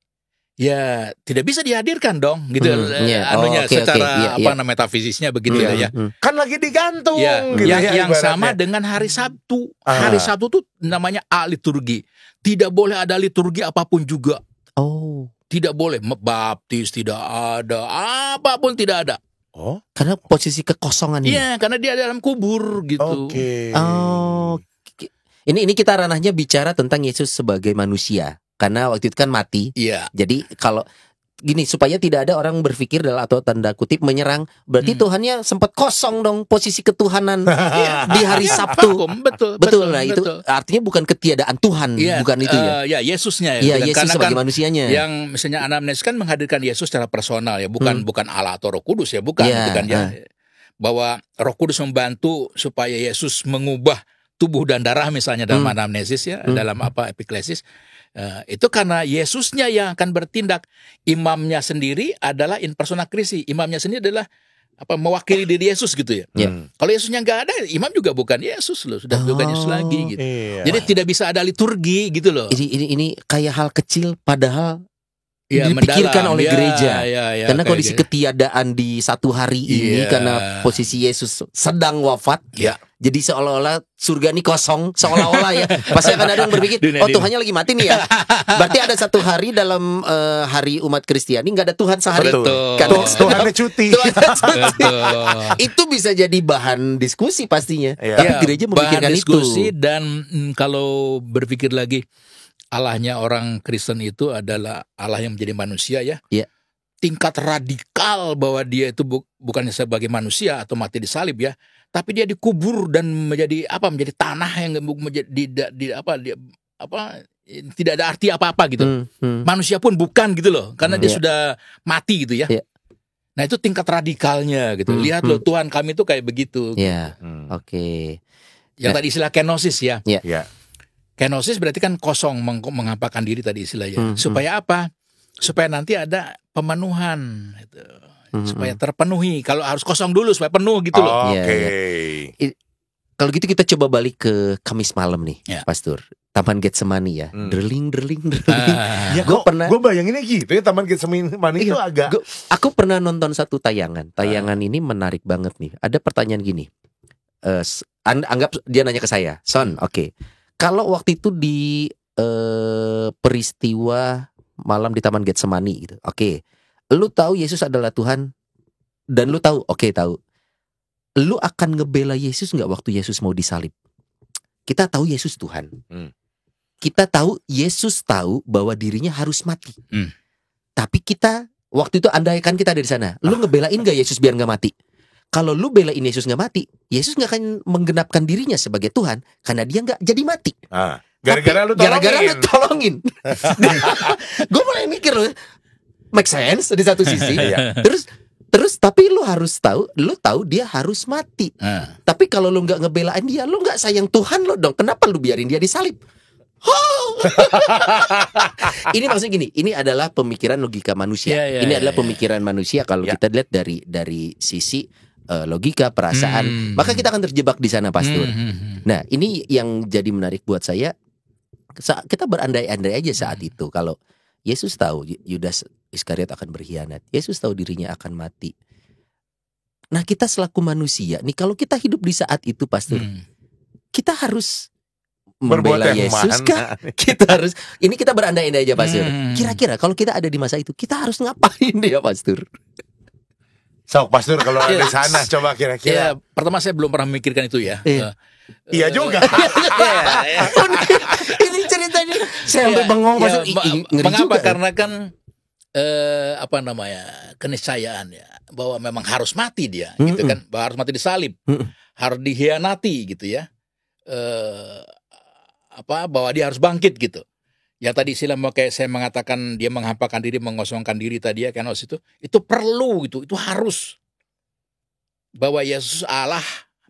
ya tidak bisa dihadirkan dong gitu. Iya. Anunya Oke, secara iya. metafisisnya begitu ya. Kan lagi digantung. Ya, gitu yang ibaratnya. sama dengan hari Sabtu. Hari Sabtu tuh namanya aliturgi. Tidak boleh ada liturgi apapun juga. Oh, Tidak boleh baptis, tidak ada, apapun tidak ada. Oh, karena posisi kekosongan ini. Iya, karena dia dalam kubur gitu. oke. Oh, ini kita ranahnya bicara tentang Yesus sebagai manusia. Karena waktu itu kan mati. Iya. Jadi kalau gini supaya tidak ada orang berpikir atau tanda kutip menyerang, berarti Tuhannya sempat kosong dong posisi ketuhanan di hari Sabtu. Vakum, betul. Betul lah itu artinya bukan ketiadaan Tuhan, Iya, bukan itu ya. Ya, Yesusnya. Iya, Bukan. Yesus Karena sebagai kan manusianya. yang misalnya anamnesis kan menghadirkan Yesus secara personal ya, bukan Allah atau Roh Kudus ya, bukan, Iya, gitu kan ya. Bahwa Roh Kudus membantu supaya Yesus mengubah tubuh dan darah misalnya dalam anamnesis ya, dalam epiklesis. Itu karena Yesusnya yang akan bertindak. Imamnya sendiri adalah in persona Christi. Imamnya sendiri adalah mewakili diri Yesus gitu ya. Kalau Yesusnya nggak ada, imam juga bukan Yesus loh, sudah bukan Yesus lagi gitu. Iya. Jadi tidak bisa ada liturgi gitu loh. Ini kayak hal kecil padahal Ya, dipikirkan mendalam. oleh Ya, gereja. ya, Karena kayak kondisi gitu. ketiadaan di satu hari ini Iya. karena posisi Yesus sedang wafat. Ya. Jadi seolah-olah surga ini kosong, seolah-olah ya. Pasti akan ada yang berpikir, Dunia oh Tuhannya lagi mati nih ya. Berarti ada satu hari dalam hari umat Kristiani nggak ada Tuhan sehari. Betul. Karena Tuhannya cuti. Tuhannya cuti. Betul. Itu bisa jadi bahan diskusi pastinya. Iya. Tapi Ya, gereja memikirkan bahan diskusi itu. dan kalau berpikir lagi Allahnya orang Kristen itu adalah Allah yang menjadi manusia ya. Iya. Tingkat radikal bahwa dia itu bukannya sebagai manusia atau mati di salib ya, tapi dia dikubur dan menjadi tanah yang tidak ada arti apa-apa gitu. Manusia pun bukan gitu loh, karena dia Iya. sudah mati gitu ya. Iya. Nah itu tingkat radikalnya gitu. Lihat loh Tuhan kami itu kayak begitu. Ya, oke. Yang tadi istilah kenosis ya. Ya. Kenosis berarti kan kosong, mengapakan diri tadi istilahnya. Supaya apa? Supaya nanti ada pemenuhan gitu. Supaya terpenuhi. Kalau harus kosong dulu supaya penuh gitu loh. Oke. Iya, Kalau gitu kita coba balik ke Kamis malam nih, Ya. Pastor. Taman Getsemani ya, derling. Ya, gue bayanginnya gitu ya, Taman Getsemani itu Iya, agak. Aku pernah nonton satu tayangan. Tayangan ini menarik banget nih. Ada pertanyaan gini. Anggap dia nanya ke saya, Son, oke. Kalau waktu itu di peristiwa malam di Taman Getsemani gitu, oke. Lu tahu Yesus adalah Tuhan dan lu tahu, oke tahu. Lu akan ngebela Yesus nggak waktu Yesus mau disalib? Kita tahu Yesus Tuhan. Kita tahu Yesus tahu bahwa dirinya harus mati. Tapi kita waktu itu andaikan kita ada di sana, lu ngebelain gak Yesus biar gak mati? Kalau lu belain Yesus gak mati, Yesus gak akan menggenapkan dirinya sebagai Tuhan karena dia gak jadi mati. Gara-gara lu tolongin. Gue mulai mikir loh, make sense di satu sisi. Terus tapi lu harus tahu, lu tahu dia harus mati. Tapi kalau lu gak ngebelain dia, lu gak sayang Tuhan lo dong. Kenapa lu biarin dia disalib? Ini maksudnya gini, ini adalah pemikiran logika manusia. Ini adalah pemikiran manusia kalau kita lihat dari sisi logika, perasaan, maka kita akan terjebak di sana, Pastor. Nah, ini yang jadi menarik buat saya. Kita berandai-andai aja saat itu kalau Yesus tahu Yudas Iskariot akan berkhianat. Yesus tahu dirinya akan mati. Nah, kita selaku manusia, nih kalau kita hidup di saat itu, Pastor, kita harus membela Yesus kah? Kita harus, ini kita berandai-andai aja, Pastor. Kira-kira kalau kita ada di masa itu, kita harus ngapain dia, Pastor? Sok, Pastor, kalau ada di sana, coba kira-kira. Pertama saya belum pernah memikirkan itu ya. Iya juga. Ini ceritanya saya sampai bengong, Pastor. Mengapa? Karena kan keniscayaan ya, bahwa memang harus mati dia, gitu kan, bahwa harus mati disalib, harus dikhianati gitu ya. Bahwa dia harus bangkit gitu. Yang tadi istilah kayak saya mengatakan dia menghampakan diri, mengosongkan diri tadi ya, kenos itu perlu gitu, itu harus. Bahwa Yesus Allah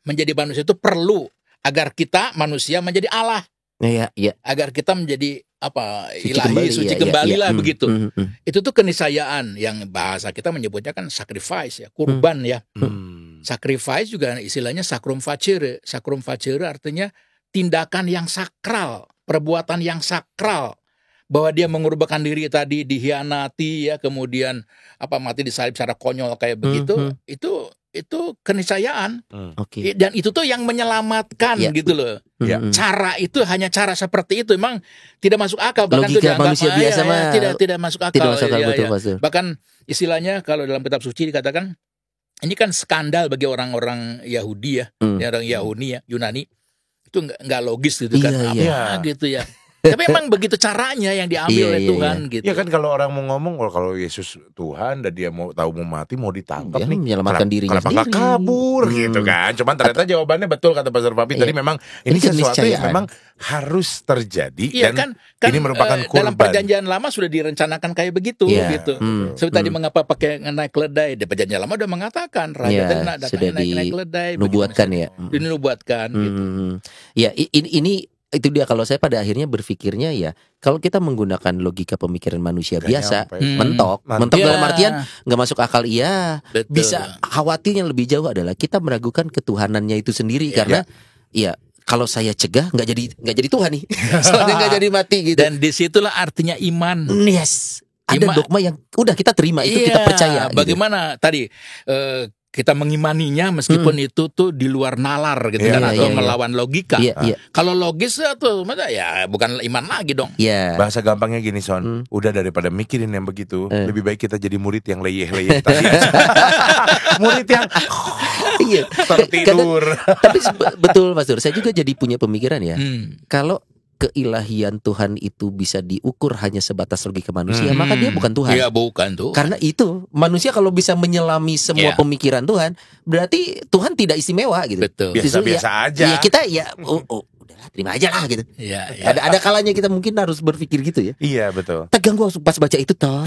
menjadi manusia itu perlu agar kita manusia menjadi Allah. Iya. Agar kita menjadi ilahi, suci kembali lah begitu. Itu tuh keniscayaan yang bahasa kita menyebutnya kan sacrifice ya, kurban ya. Sacrifice juga istilahnya sacrum facere. Sacrum facere artinya tindakan yang sakral, perbuatan yang sakral, bahwa dia mengorbankan diri tadi, dikhianati ya, kemudian mati disalib secara konyol kayak begitu, itu keniscayaan. Dan itu tuh yang menyelamatkan gitu loh. Cara itu hanya cara seperti itu, memang tidak masuk akal, bahkan logika manusia biasa mah tidak masuk akal. Tidak masuk akal, betul. Bahkan istilahnya kalau dalam kitab suci dikatakan ini kan skandal bagi orang-orang Yahudi ya, orang Yunani. Itu nggak logis gitu kan, gitu ya. Tapi memang begitu caranya yang diambil oleh Tuhan gitu. Ya kan kalau orang mau ngomong kalau Yesus Tuhan dan dia mau mati mau ditangkap dia nih, menyelamatkan dirinya kenapa nggak kabur gitu kan? Cuman ternyata jawabannya betul kata Pastor Papi tadi, memang ini sesuatu yang memang harus terjadi dan ini merupakan kurban. Dalam perjanjian lama sudah direncanakan kayak begitu gitu. Seperti tadi mengapa pakai naik keledai? Di perjanjian lama sudah mengatakan raja sudah naik keledai, dinubuatkan ya. Dinubuatkan gitu. Ya ini itu dia, kalau saya pada akhirnya berpikirnya ya, kalau kita menggunakan logika pemikiran manusia biasa, mentok dalam artian nggak masuk akal, bisa khawatirnya lebih jauh adalah kita meragukan ketuhanannya itu sendiri, karena kalau saya cegah nggak jadi Tuhan nih, soalnya nggak jadi mati gitu. Dan disitulah artinya iman. Ada dogma yang udah kita terima, itu kita percaya. Bagaimana tadi kita mengimaninya meskipun itu tuh di luar nalar gitu kan, atau melawan logika. Kalau logis tuh ya bukan iman lagi dong. Bahasa gampangnya gini, Son, udah daripada mikirin yang begitu, lebih baik kita jadi murid yang leyeh-leyeh tadi. Murid yang tertidur. Tapi betul, Pastor, saya juga jadi punya pemikiran ya. Kalau keilahian Tuhan itu bisa diukur hanya sebatas logika manusia, maka dia bukan Tuhan. Iya, bukan Tuhan. Karena itu manusia kalau bisa menyelami semua pemikiran Tuhan, berarti Tuhan tidak istimewa gitu. Betul. Biasa-biasa aja. Ya kita terima aja lah gitu. Iya, iya. Ada kalanya kita mungkin harus berpikir gitu ya. Iya betul. Tegang gua pas baca itu toh.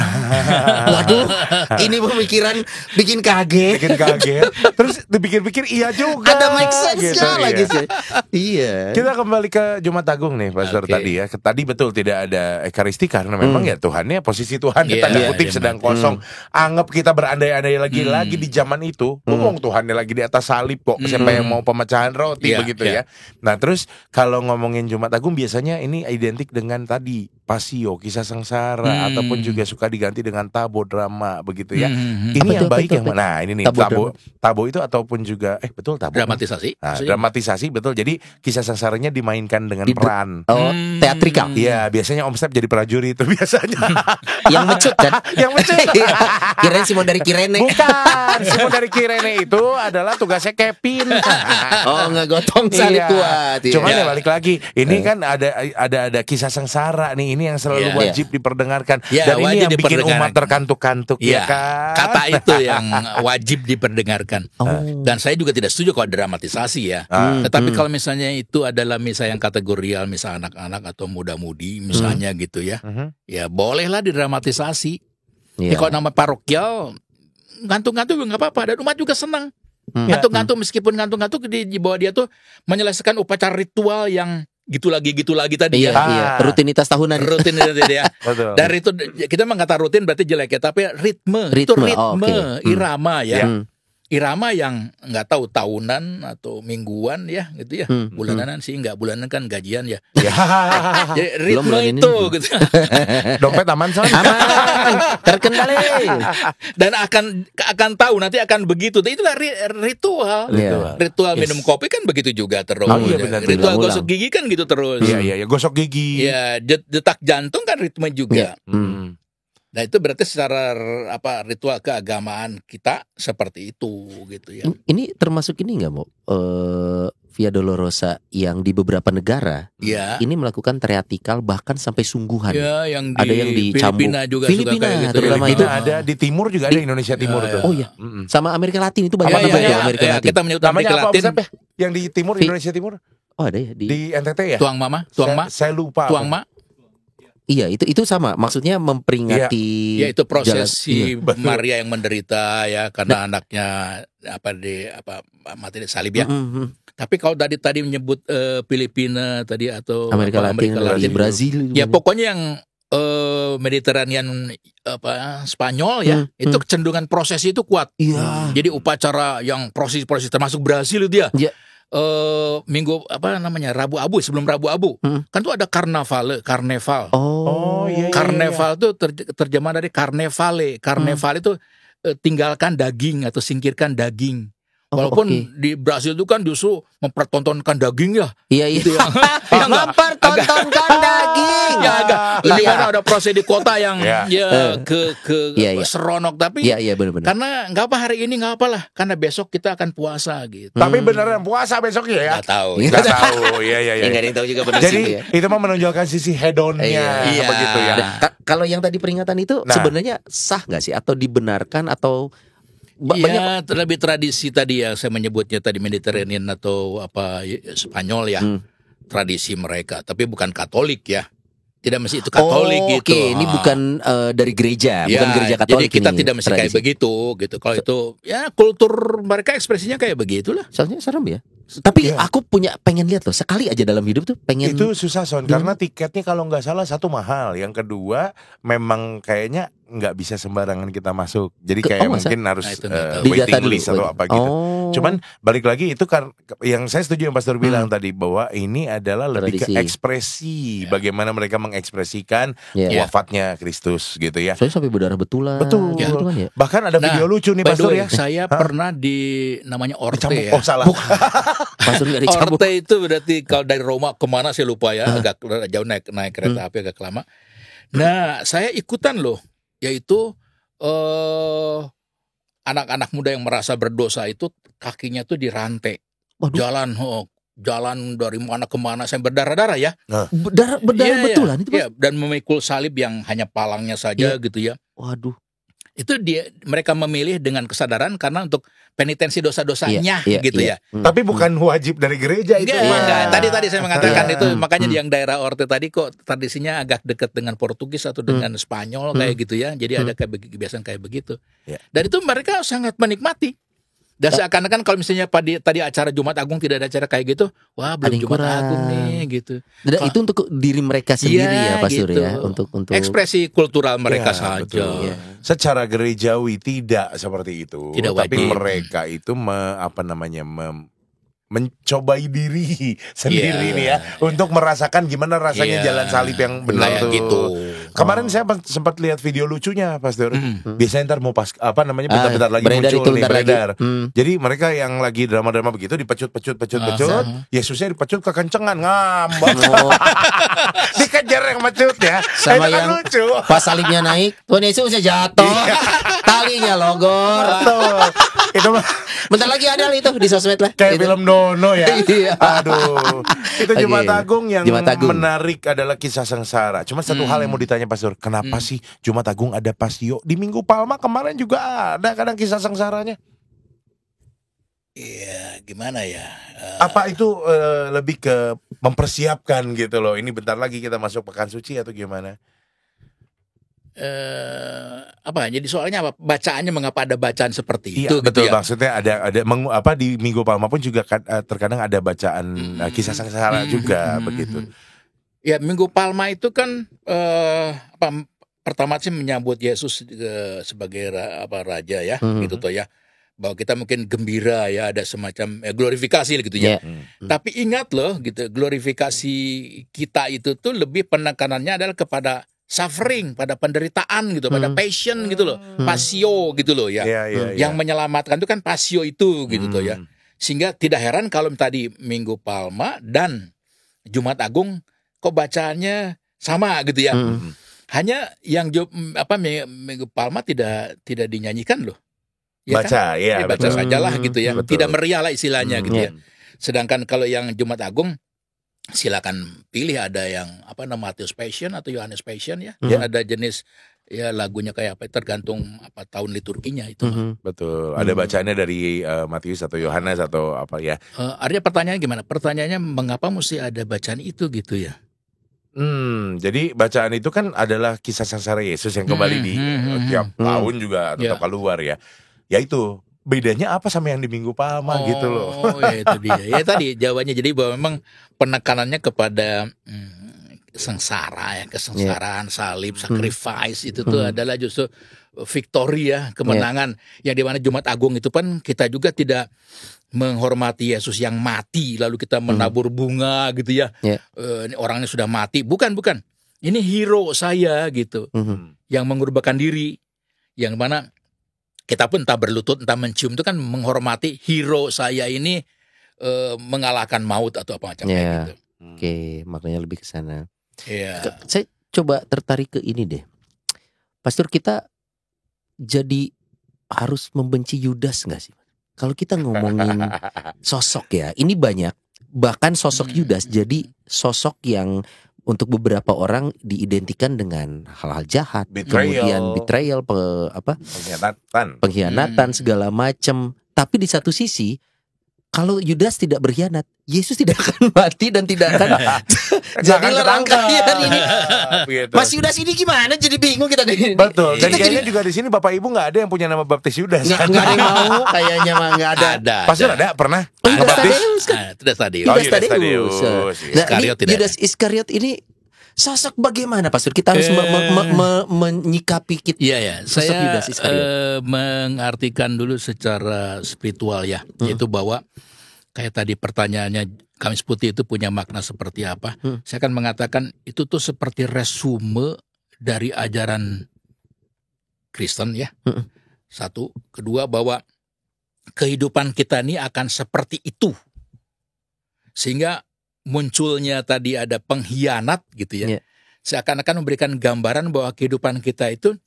Waduh, ini pemikiran bikin kaget. Bikin kaget. Terus dipikir-pikir iya juga. Ada make sense gitu, lagi iya. sih. Iya. Kita kembali ke Jumat Agung nih, Pastor Oke. tadi ya. Tadi betul tidak ada ekaristi karena memang ya Tuhannya posisi Tuhan Iya, tanda iya, kutip iya, sedang kosong. Anggap kita berandai-andai lagi di zaman itu. Ngomong Tuhannya lagi di atas salib kok. Siapa yang mau pemecahan roti Iya, begitu iya. ya. Nah, terus kalau ngomongin Jumat Agung biasanya ini identik dengan tadi pasio, kisah sengsara ataupun juga suka diganti dengan tabo, drama begitu ya. Ini Apa yang itu, apa baik itu, yang apa itu? mana? Nah, ini nih Tabo, tabo itu ataupun juga betul tabo. Dramatisasi. Nah, maksudnya. dramatisasi betul. Jadi kisah sengsaranya dimainkan dengan Di- peran. Oh, teatrikal. Iya, biasanya Om Step jadi prajurit itu biasanya. Yang mecut kan? Yang mecut. Kirain Simon dari Kirene. Bukan, semua dari Kirene itu adalah tugasnya Kevin. Oh, ngegotong salib kuat. Iya. Cuman ya balik lagi, ini kan ada kisah sengsara nih, ini yang selalu Iya. wajib diperdengarkan. Ya, Dan ini wajib yang bikin diperdengarkan. umat terkantuk-kantuk Iya, ya kan. kata itu yang wajib diperdengarkan. Oh. Dan saya juga tidak setuju kalau dramatisasi ya. Tetapi kalau misalnya itu adalah misalnya yang kategorial, misalnya anak-anak atau muda-mudi misalnya gitu ya. Ya bolehlah didramatisasi. Iya. Ya, kalau nama parokial ngantuk-ngantuk juga nggak apa-apa dan umat juga senang. Ngantuk-ngantuk meskipun ngantuk-ngantuk di bawah dia tuh menyelesaikan upacara ritual yang gitu lagi tadi Iya, ya. iya. Rutinitas tahunan. Rutin itu ya. Betul. Dan itu kita memang kata rutin berarti jelek ya, tapi ritme, itu Ritme, ritme, oh, oke. irama ya. Ya. Irama yang nggak tahu tahunan atau mingguan ya gitu ya. Bulanan sih nggak, bulanan kan gajian ya. Ya. Jadi Belum ritme bulan ini. itu gitu. Dompet aman son. Aman, terkendali. Dan akan tahu nanti akan begitu. Itulah ritual. Iya. Ritual minum kopi kan begitu juga terus. Oh, iya, benar. Ritual Ulang-ulang. gosok gigi kan gitu terus. Iya, gosok gigi. Ya, detak jantung kan ritme juga. Nah itu berarti secara ritual keagamaan kita seperti itu gitu ya. Ini termasuk ini nggak mau Via Dolorosa yang di beberapa negara Ya. ini melakukan teatrikal bahkan sampai sungguhan. Ya, yang di Ada yang dicambuk. Filipina juga Filipina, suka kayak gitu. terutama Filipina itu. ada, di timur juga ada, Indonesia Timur Ya, tuh. Oh iya, sama Amerika Latin itu banyak Ya, banget ya, tuh Amerika ya, Latin. kita menyebut Namanya Amerika apa Om Latin. Step ya? Yang di timur, Indonesia Timur? Oh ada ya Di NTT ya? Tuang mama, tuang ma, Saya lupa. tuang ma. Iya itu sama. Maksudnya memperingati. Ya itu proses si Betul. Maria yang menderita ya karena anaknya mati di salib ya. Tapi kalau tadi menyebut Filipina tadi atau Amerika Latin, lagi Brazil. ya pokoknya yang Mediterranean Spanyol ya, itu kecenderungan proses itu kuat. Iya. Jadi upacara yang proses termasuk Brasil itu ya. Iya. Minggu Rabu Abu, sebelum Rabu Abu kan tuh ada karnaval. Oh, iya. Karnaval itu terjemahan dari karnevale. Karnaval itu tinggalkan daging atau singkirkan daging. Walaupun di Brasil itu kan justru mempertontonkan daging ya. Iya. Mempertontonkan daging. Ya agak lebih karena ada proses di kota yang Iya. seronok, tapi Iya benar-benar. karena nggak apa hari ini nggak apalah karena besok kita akan puasa gitu. Tapi beneran puasa besok ya? Nggak tahu. Nggak tahu, iya. Nggak ada yang tahu juga benar Jadi sih ya. itu mah menonjolkan sisi hedonnya, Iya. begitu ya. Kalau yang tadi peringatan itu Nah. sebenarnya sah nggak sih atau dibenarkan atau banyak Ya, terlebih tradisi tadi ya saya menyebutnya tadi Mediterranean atau Spanyol ya. Tradisi mereka, tapi bukan Katolik ya. Tidak mesti itu Katolik gitu. Oke, ini bukan dari gereja, Ya, bukan gereja Katolik. jadi kita ini, tidak mesti kayak tradisi. begitu gitu. Kalau itu ya kultur mereka ekspresinya kayak begitulah. Soalnya serem ya. Tapi Iya. aku pengen lihat loh sekali aja dalam hidup tuh pengen. Itu susah Son, karena tiketnya kalau nggak salah satu mahal, yang kedua memang kayaknya nggak bisa sembarangan kita masuk. Jadi kayak masa? mungkin harus Nah, itu nggak tahu. Didata waiting dulu. list atau apa gitu. Oh. Cuman balik lagi itu kan yang saya setuju yang Pastor bilang tadi bahwa ini adalah lebih Tradisi. ke ekspresi, bagaimana mereka mengekspresikan Iya. wafatnya Kristus gitu ya. Soalnya sampai berdarah betulan. Betul. Gitu kan ya. Bahkan ada video lucu nih by the Pastor way, ya. saya pernah di namanya Orte Dicambuk. ya. Oh salah. Pastor nggak dicambuk. Orte itu berarti kalau dari Roma kemana saya lupa ya, agak jauh naik kereta api agak lama. Nah, saya ikutan loh, yaitu anak-anak muda yang merasa berdosa itu kakinya tuh dirantai, Waduh. jalan dari mana ke mana, saya berdarah-darah ya. Berdarah Iya, betulan itu. iya, dan memikul salib yang hanya palangnya saja gitu ya. Waduh. Itu mereka memilih dengan kesadaran karena untuk penitensi dosa-dosanya gitu ya. Tapi bukan wajib dari gereja itu. Enggak. Tadi saya mengatakan itu makanya yang daerah Orte tadi kok tradisinya agak dekat dengan Portugis atau dengan Spanyol kayak gitu ya. Jadi ada kebiasaan kayak begitu. Dan itu mereka sangat menikmati. Dan seakan-akan kalau misalnya tadi acara Jumat Agung tidak ada acara kayak gitu, wah belum Jumat Agung nih gitu. Dan itu untuk diri mereka sendiri ya Pastor gitu. ya, untuk ekspresi kultural mereka saja. Betul. Secara gerejawi tidak seperti itu, tapi mereka itu mencobai diri sendiri nih ya untuk merasakan gimana rasanya jalan salib yang benar tuh. Gitu. Kemarin saya sempat lihat video lucunya Pastor. Biasanya ntar mau bentar-bentar lagi muncul nih beredar. Jadi mereka yang lagi drama-drama begitu dipecut, Yesusnya dipecut kekencengan, ngambek. Dikejar yang mecut ya. Sama yang lucu. Pas salibnya naik, Tuhan Yesusnya jatuh. Talinya logor. Itu mah bentar lagi ada itu di sosmed lah. kayak itu. film Dono ya. Aduh. Itu Jumat Oke. Agung yang Jumat Agung. menarik adalah kisah sengsara. Cuma satu hal yang mau ditanya Pastor, kenapa sih Jumat Agung ada Pasio? Di Minggu Palma kemarin juga ada kadang kisah sengsaranya. Iya, gimana ya? Apa itu lebih ke mempersiapkan gitu loh. Ini bentar lagi kita masuk pekan suci atau gimana? Jadi soalnya apa? Bacaannya mengapa ada bacaan seperti Iya, itu? betul. Gitu ya? Maksudnya di Minggu Palma pun juga terkadang ada bacaan kisah sengsara juga begitu. Ya, Minggu Palma itu kan pertama sih menyambut Yesus sebagai raja ya, gitu toh ya. Bahwa kita mungkin gembira ya, ada semacam glorifikasi gitu ya. Tapi ingat loh gitu, glorifikasi kita itu tuh lebih penekanannya adalah kepada suffering, pada penderitaan gitu, pada passion gitu loh, pasio gitu loh ya. Yang menyelamatkan itu kan pasio itu gitu tuh ya. Sehingga tidak heran kalau tadi Minggu Palma dan Jumat Agung kok bacaannya sama gitu ya. Hanya yang Minggu Palma tidak dinyanyikan loh. Ya Baca, kan? Baca sajalah gitu ya. Betul. Tidak meriah lah istilahnya gitu ya. Sedangkan kalau yang Jumat Agung silakan pilih, ada yang Matius Passion atau Yohanes Passion ya. Ada jenis ya lagunya kayak apa, tergantung tahun liturginya itu. Betul. Ada bacaannya dari Matius atau Yohanes atau apa ya. Artinya pertanyaannya gimana? Pertanyaannya mengapa mesti ada bacaan itu gitu ya? Jadi bacaan itu kan adalah kisah sengsara Yesus yang kembali di tiap tahun juga tetap keluar ya. Ya itu. Bedanya apa sama yang di Minggu Palma gitu loh. Ya itu dia. Ya tadi jawabannya, jadi bahwa memang penekanannya kepada sengsara ya, kesengsaraan, salib, sacrifice itu tuh adalah justru victory ya, kemenangan. Yang dimana Jumat Agung itu kan kita juga tidak menghormati Yesus yang mati lalu kita menabur bunga gitu ya. Ini orangnya sudah mati. Bukan. Ini hero saya gitu. Yang mengorbankan diri. Yang mana kita pun entah berlutut, entah mencium, itu kan menghormati hero saya ini mengalahkan maut atau apa macam kayak gitu. Oke, maknanya lebih ke sana. Iya. Saya coba tertarik ke ini deh. Pastor, kita jadi harus membenci Yudas nggak sih? Kalau kita ngomongin sosok ya, ini banyak. Bahkan sosok Yudas jadi sosok yang untuk beberapa orang diidentikan dengan hal-hal jahat, kemudian betrayal, pengkhianatan segala macam. Tapi di satu sisi, kalau Yudas tidak berkhianat, Yesus tidak akan mati dan tidak akan jadilah rangkaian ini. Mas Yudas ini gimana? Jadi bingung kita deh. Betul. Dan kayaknya juga di sini Bapak Ibu nggak ada yang punya nama baptis Yudas. Nggak ada yang mau, kayaknya mah nggak ada. Pastor ada pernah? Yudas Tadeus kan? Yudas Tadeus. Yudas Tadeus. Iskariot tidak. Yudas Iskariot ini sosok bagaimana, Pastor? Kita harus menyikapi sosok Yudas Iskariot. Mengartikan dulu secara spiritual ya, yaitu bahwa kayak tadi pertanyaannya Kamis Putih itu punya makna seperti apa? Saya akan mengatakan itu tuh seperti resume dari ajaran Kristen ya. Satu, kedua bahwa kehidupan kita ini akan seperti itu. Sehingga munculnya tadi ada pengkhianat gitu ya. Seakan-akan memberikan gambaran bahwa kehidupan kita itu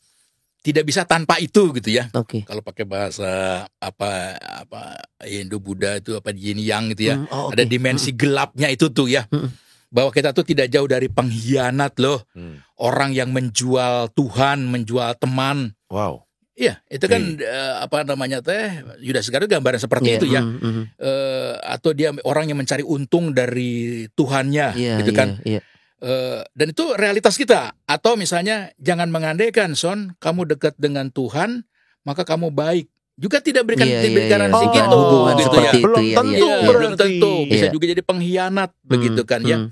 tidak bisa tanpa itu gitu ya. Kalau pakai bahasa Hindu Buddha itu yin yang gitu ya. Ada dimensi gelapnya itu tuh ya. Bahwa kita tuh tidak jauh dari pengkhianat loh. Orang yang menjual Tuhan, menjual teman. Wow. Iya, itu kan apa namanya teh Yudas Iskariot gambaran seperti itu ya. Atau dia orang yang mencari untung dari Tuhannya, gitu kan. Dan itu realitas kita. Atau misalnya jangan mengandaikan Son, kamu dekat dengan Tuhan maka kamu baik. Juga tidak berikan garansi gitu, gitu ya. Belum tentu. Bisa juga jadi pengkhianat, begitu kan ya.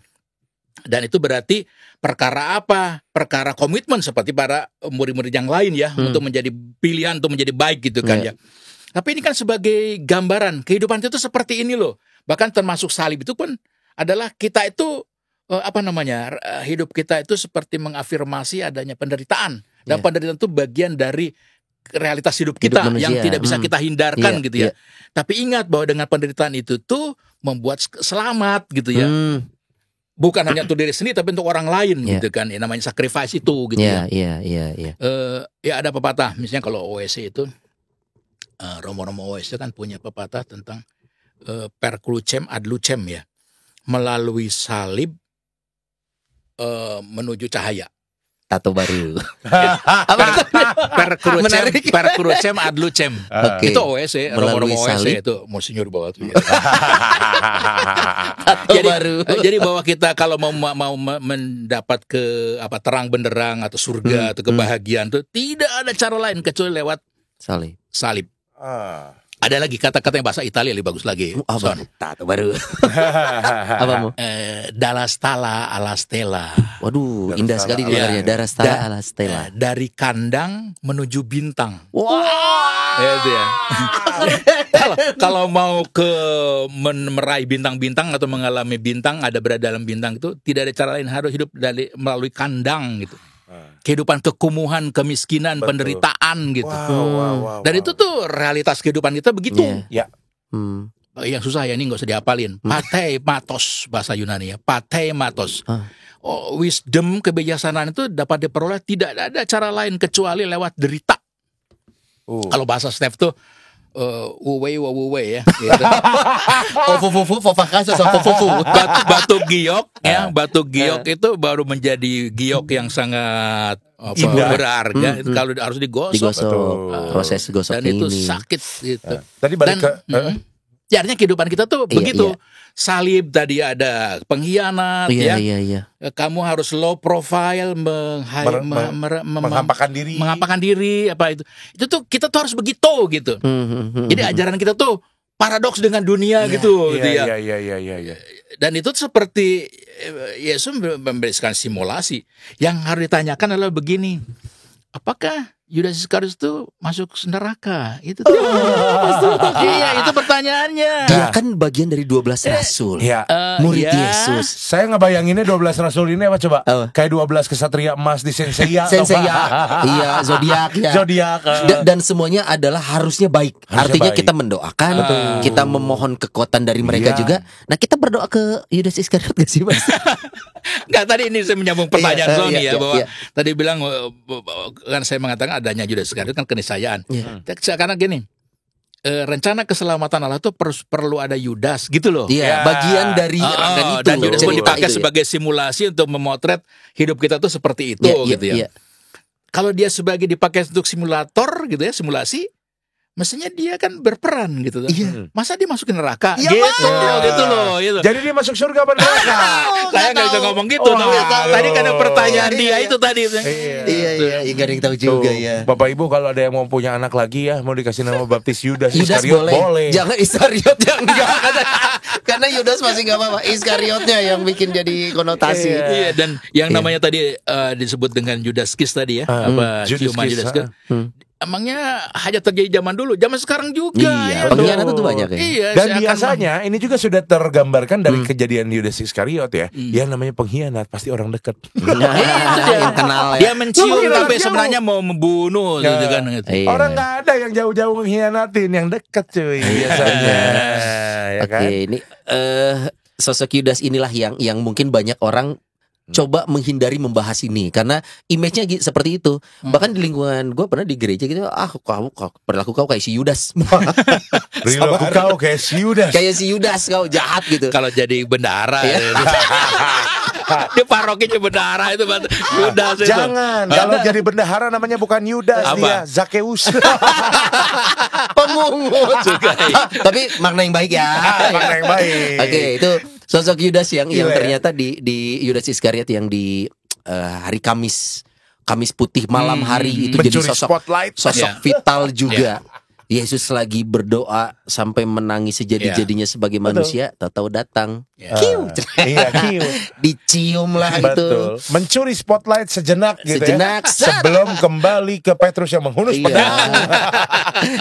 Dan itu berarti perkara apa? Perkara komitmen seperti para murid-murid yang lain ya, untuk menjadi pilihan untuk menjadi baik gitu kan ya. Tapi ini kan sebagai gambaran kehidupan itu seperti ini loh. Bahkan termasuk salib itu pun adalah kita itu hidup kita itu seperti mengafirmasi adanya penderitaan. Dan penderitaan itu bagian dari realitas hidup kita yang tidak bisa kita hindarkan gitu ya. Tapi ingat bahwa dengan penderitaan itu tuh membuat selamat gitu ya. Bukan hanya untuk diri sendiri tapi untuk orang lain gitu kan. Ya, namanya sacrifice itu gitu ya. Ya ada pepatah misalnya kalau OSC itu Romo-romo OSC kan punya pepatah tentang per crucem ad lucem ya. Melalui salib menuju cahaya. Tato baru. Per crucem ad lucem. Itu OSC, melalui Romo-romo OSC salib. itu Monsinyur bawa tuh. Ya. Tato baru. Jadi bahwa kita kalau mau mendapat terang benderang atau surga atau kebahagiaan tuh tidak ada cara lain kecuali lewat salib. Ada lagi kata-kata yang bahasa Italia lebih bagus lagi. Son. Tato baru. Apa mau? Dalla stalla alla stella. Waduh, indah sekali dengarnya. Dalla stalla alla stella. Dari kandang menuju bintang. Wah. Itu ya. Kalau mau meraih bintang-bintang atau mengalami bintang, berada dalam bintang itu tidak ada cara lain, harus hidup melalui kandang gitu. Kehidupan kekumuhan, kemiskinan, penderitaan gitu. Dan itu tuh realitas kehidupan kita begitu. Yang susah ya ini nggak usah dihafalin. Pathematos bahasa Yunani ya. Pathematos. Wisdom, kebijaksanaan itu dapat diperoleh tidak ada cara lain kecuali lewat derita. Kalau bahasa Steph tuh wuwei ya gitu. Batu giok ya, batu giok itu baru menjadi giok yang sangat berharga kalau harus digosok. Proses gosok dan ini. itu sakit gitu. Tadi balik ke artinya kehidupan kita tuh begitu. Salib tadi ada pengkhianat ya. Kamu harus low profile mengampakkan diri apa itu. Itu tuh kita tuh harus begitu gitu. Jadi ajaran kita tuh paradoks dengan dunia gitu ya. Dan itu seperti Yesus memberikan simulasi. Yang harus ditanyakan adalah begini. Apakah Yudas Iskariot itu masuk neraka? Itu tuh. Iya, itu pertanyaannya. Dia kan bagian dari 12 rasul. Murid Yesus. Saya ngebayanginnya 12 rasul ini apa coba? Kayak 12 kesatria emas di Senseiya. Iya, zodiak ya. Zodiak. Dan semuanya adalah harusnya baik. Artinya kita mendoakan, kita memohon kekuatan dari mereka juga. Nah, kita berdoa ke Yudas Iskariot gak sih, Mas? Enggak, tadi ini saya menyambung pertanyaan Sony bahwa tadi bilang kan saya mengatakan adanya Yudas Iskariot kan keniscayaan. Karena gini, rencana keselamatan Allah itu perlu ada Yudas gitu loh. Bagian dari itu. Dan Yudas pun dipakai sebagai simulasi untuk memotret hidup kita tuh seperti itu gitu ya. Kalau dia sebagai dipakai untuk simulator gitu ya, simulasi, mestinya dia kan berperan gitu. Masa dia masukin neraka? Gitu loh. Gitu. Jadi dia masuk surga apa neraka? Saya nggak bisa ngomong gitu. Tadi kan ada pertanyaan dia itu tadi. Iya, nggak ada yang tahu juga ya. Bapak Ibu kalau ada yang mau punya anak lagi ya, mau dikasih nama baptis Yudas Iskariot boleh. Jangan Iskariot yang enggak. Karena Yudas masih nggak apa-apa. Iskariotnya yang bikin jadi konotasi. Iya, dan yang namanya tadi disebut dengan Judas Kiss tadi ya, ciuman Judas Kiss. Emangnya hanya terjadi zaman dulu, zaman sekarang juga. Pengkhianat itu banyak ya. Dan biasanya ini juga sudah tergambarkan dari kejadian Yudas Iskariot ya. Yang namanya pengkhianat pasti orang dekat. Itu dia yang kenal ya. Dia mencium tapi sebenarnya mau membunuh gitu kan. Orang nggak ada yang jauh-jauh mengkhianatin, yang dekat cuy biasanya. Oke, ini sosok Yudas inilah yang mungkin banyak orang coba menghindari membahas ini karena image-nya seperti itu. Bahkan di lingkungan gue pernah di gereja gitu, kamu perilaku kau kayak si Yudas. Perilaku kau kayak si Yudas. Kayak si Yudas, kau jahat gitu. Kalau jadi bendara. Di parokinya bendahara itu Yudas itu. Jangan, kalau jadi bendahara namanya bukan Yudas, Apa? dia Zakeus. Pemungut juga. Tapi makna yang baik ya. Makna yang baik. Oke, itu sosok Yudas yang Gila ya. ternyata di Yudas Iskariot yang di hari Kamis putih malam hari itu jadi Mencuri spotlight. sosok Ya. vital juga. Yesus lagi berdoa sampai menangis sejadi-jadinya sebagai manusia, tahu-tahu datang. Ya. Kiu. Iya, kiu. Dicium lah itu. Betul. Mencuri spotlight sejenak gitu Sejenak. ya. Sebelum kembali ke Petrus yang menghunus Iya. pedang.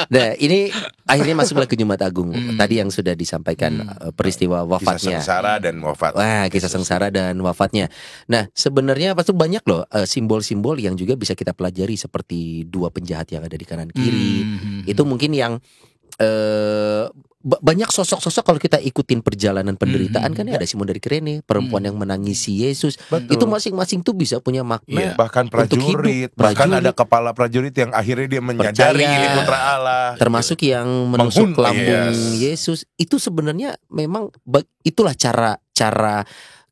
Nah, ini akhirnya masuklah ke Jumat Agung. Tadi yang sudah disampaikan peristiwa Kisah wafatnya. sengsara dan wafat. Wah, kisah sengsara dan wafatnya. Nah, sebenarnya pas itu banyak loh simbol-simbol yang juga bisa kita pelajari seperti dua penjahat yang ada di kanan kiri. Itu mungkin yang banyak sosok-sosok kalau kita ikutin perjalanan penderitaan kan ya ada Simon dari Kirene, perempuan yang menangisi Yesus. Betul. Itu masing-masing tuh bisa punya makna. Bahkan Untuk prajurit, hidup. bahkan Prajurit. ada kepala prajurit yang akhirnya dia menyadari Percaya. ini putra Allah. Termasuk yang menusuk Menghun- lambung yes. Yesus. Itu sebenarnya memang itulah cara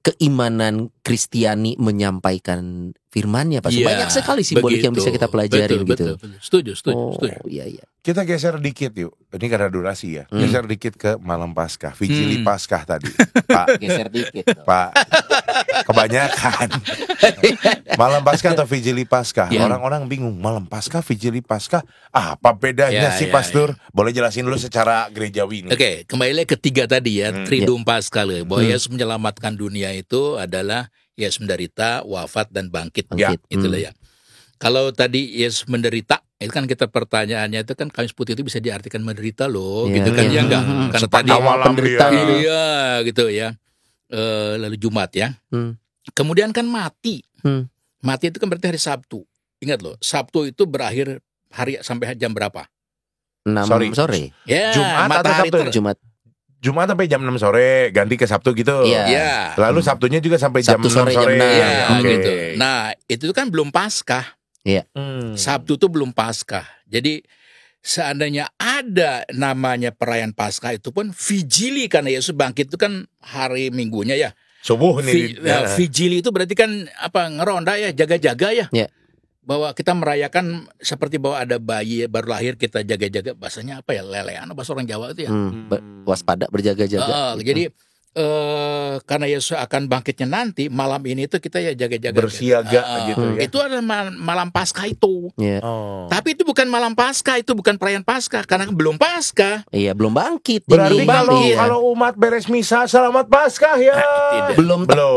keimanan Kristiani menyampaikan firman-Nya, Pak. Iya, Banyak sekali simbolik yang bisa kita pelajari betul, gitu. Betul. Setuju. Oh, iya. Kita geser dikit yuk. Ini karena durasi ya. Geser dikit ke malam Paskah, Vigili Paskah tadi. Pak, Geser dikit. Pak. Kebanyakan. Malam Paskah atau Vigili Paskah. Ya. Orang-orang bingung, malam Paskah, Vigili Paskah, apa bedanya Ya, sih ya, Pastor? Boleh jelasin dulu secara gerejawi ini. Oke, kembali ketiga tadi ya, Triduum Paskah bahwa Yesus menyelamatkan dunia itu adalah Yesus menderita, wafat dan bangkit. Bangkit. Itulah ya. Kalau tadi Yesus menderita, itu kan kita pertanyaannya itu kan Kamis Putih itu bisa diartikan menderita loh, Iya, gitu kan iya. ya enggak? Karena tadi Awal penderitaan dia. itu. iya gitu ya. Lalu Jumat ya. Hmm. Kemudian kan mati. Hmm. Mati itu kan berarti hari Sabtu. Ingat loh, Sabtu itu berakhir hari sampai jam berapa? 6 Sorry. sore. Ya, Jumat atau matahari Sabtu? Jumat. Jumat sampai jam 6 sore, ganti ke Sabtu gitu. Iya. Ya. Lalu Sabtunya juga sampai Sabtu jam 6 sore, jam sore. 6. Iya, Oke. gitu. Nah, itu kan belum Paskah. Sabtu itu belum Paskah. Jadi seandainya ada namanya perayaan Paskah itu pun vigili karena Yesus bangkit itu kan hari Minggunya ya. Subuh nih. Vigili itu berarti kan apa ngeronda ya, jaga-jaga ya. Ya. Bahwa kita merayakan seperti bahwa ada bayi baru lahir kita jaga-jaga, bahasanya apa ya, lelean bahasa orang Jawa itu ya. Waspada, berjaga-jaga. Jadi karena Yesus akan bangkitnya nanti malam ini itu kita ya jaga-jaga Bersiaga gitu ya. Itu adalah malam Paskah itu. Iya. Oh. Tapi itu bukan malam Paskah, itu bukan perayaan Paskah karena belum Paskah. Iya, belum bangkit. Berarti Ini. kalau Iya. kalau umat beres misa selamat Paskah ya. Tidak.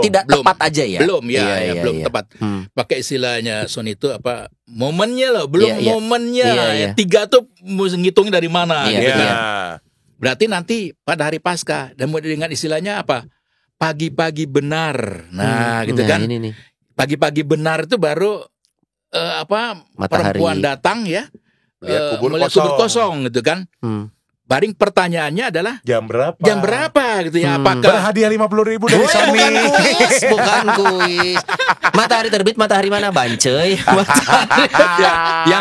tidak Belum. tepat aja ya. Belum ya, Iya, ya, iya, belum iya. tepat. Hmm. Pakai istilahnya Son itu apa? Momennya loh, belum Iya, iya. momennya. Iya, Ya, iya. 3 tuh mesti ngitung dari mana Iya, gitu Iya. kan. Berarti nanti pada hari Paskah dan dengan istilahnya apa? Pagi-pagi benar. Nah, gitu Nah, kan. ini nih. Pagi-pagi benar itu baru Matahari. perempuan datang ya. Lihat kubur melihat kosong. kubur kosong gitu kan. Baring pertanyaannya adalah Jam berapa? jam berapa gitu ya? Apakah Berhadiah 50.000 dari Sony. Bukan kuis, bukan kuis. Matahari terbit, matahari mana bancoy?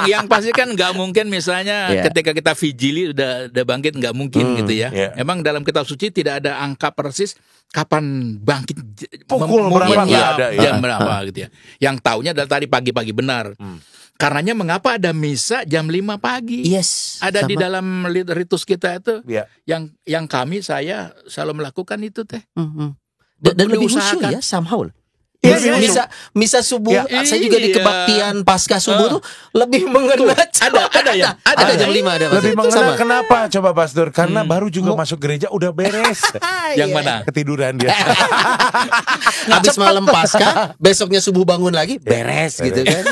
yang pasti kan nggak mungkin misalnya Iya. ketika kita vigili udah bangkit nggak mungkin gitu ya. Iya. Emang dalam kitab suci tidak ada angka persis kapan bangkit Pukul berapa momennya, nggak ada, ya. jam berapa gitu ya. Yang taunya adalah tadi pagi-pagi benar. Karenanya mengapa ada misa jam 5 pagi? Yes. Ada di sama. dalam ritus kita itu Iya. yang saya selalu melakukan itu teh. Dan lebih khusyuk Diusahakan. ya somehow. Iya, iya, Misa subuh, Iya. saya juga di Iya. kebaktian pasca subuh tuh lebih mengena. Ada ya? Ada jam 5 ada Mas. Lebih Itu mengena sama. kenapa coba Pastor? Karena baru juga masuk gereja udah beres. Yang mana? Ketiduran dia. Habis malam pasca, besoknya subuh bangun lagi, beres beres. gitu kan.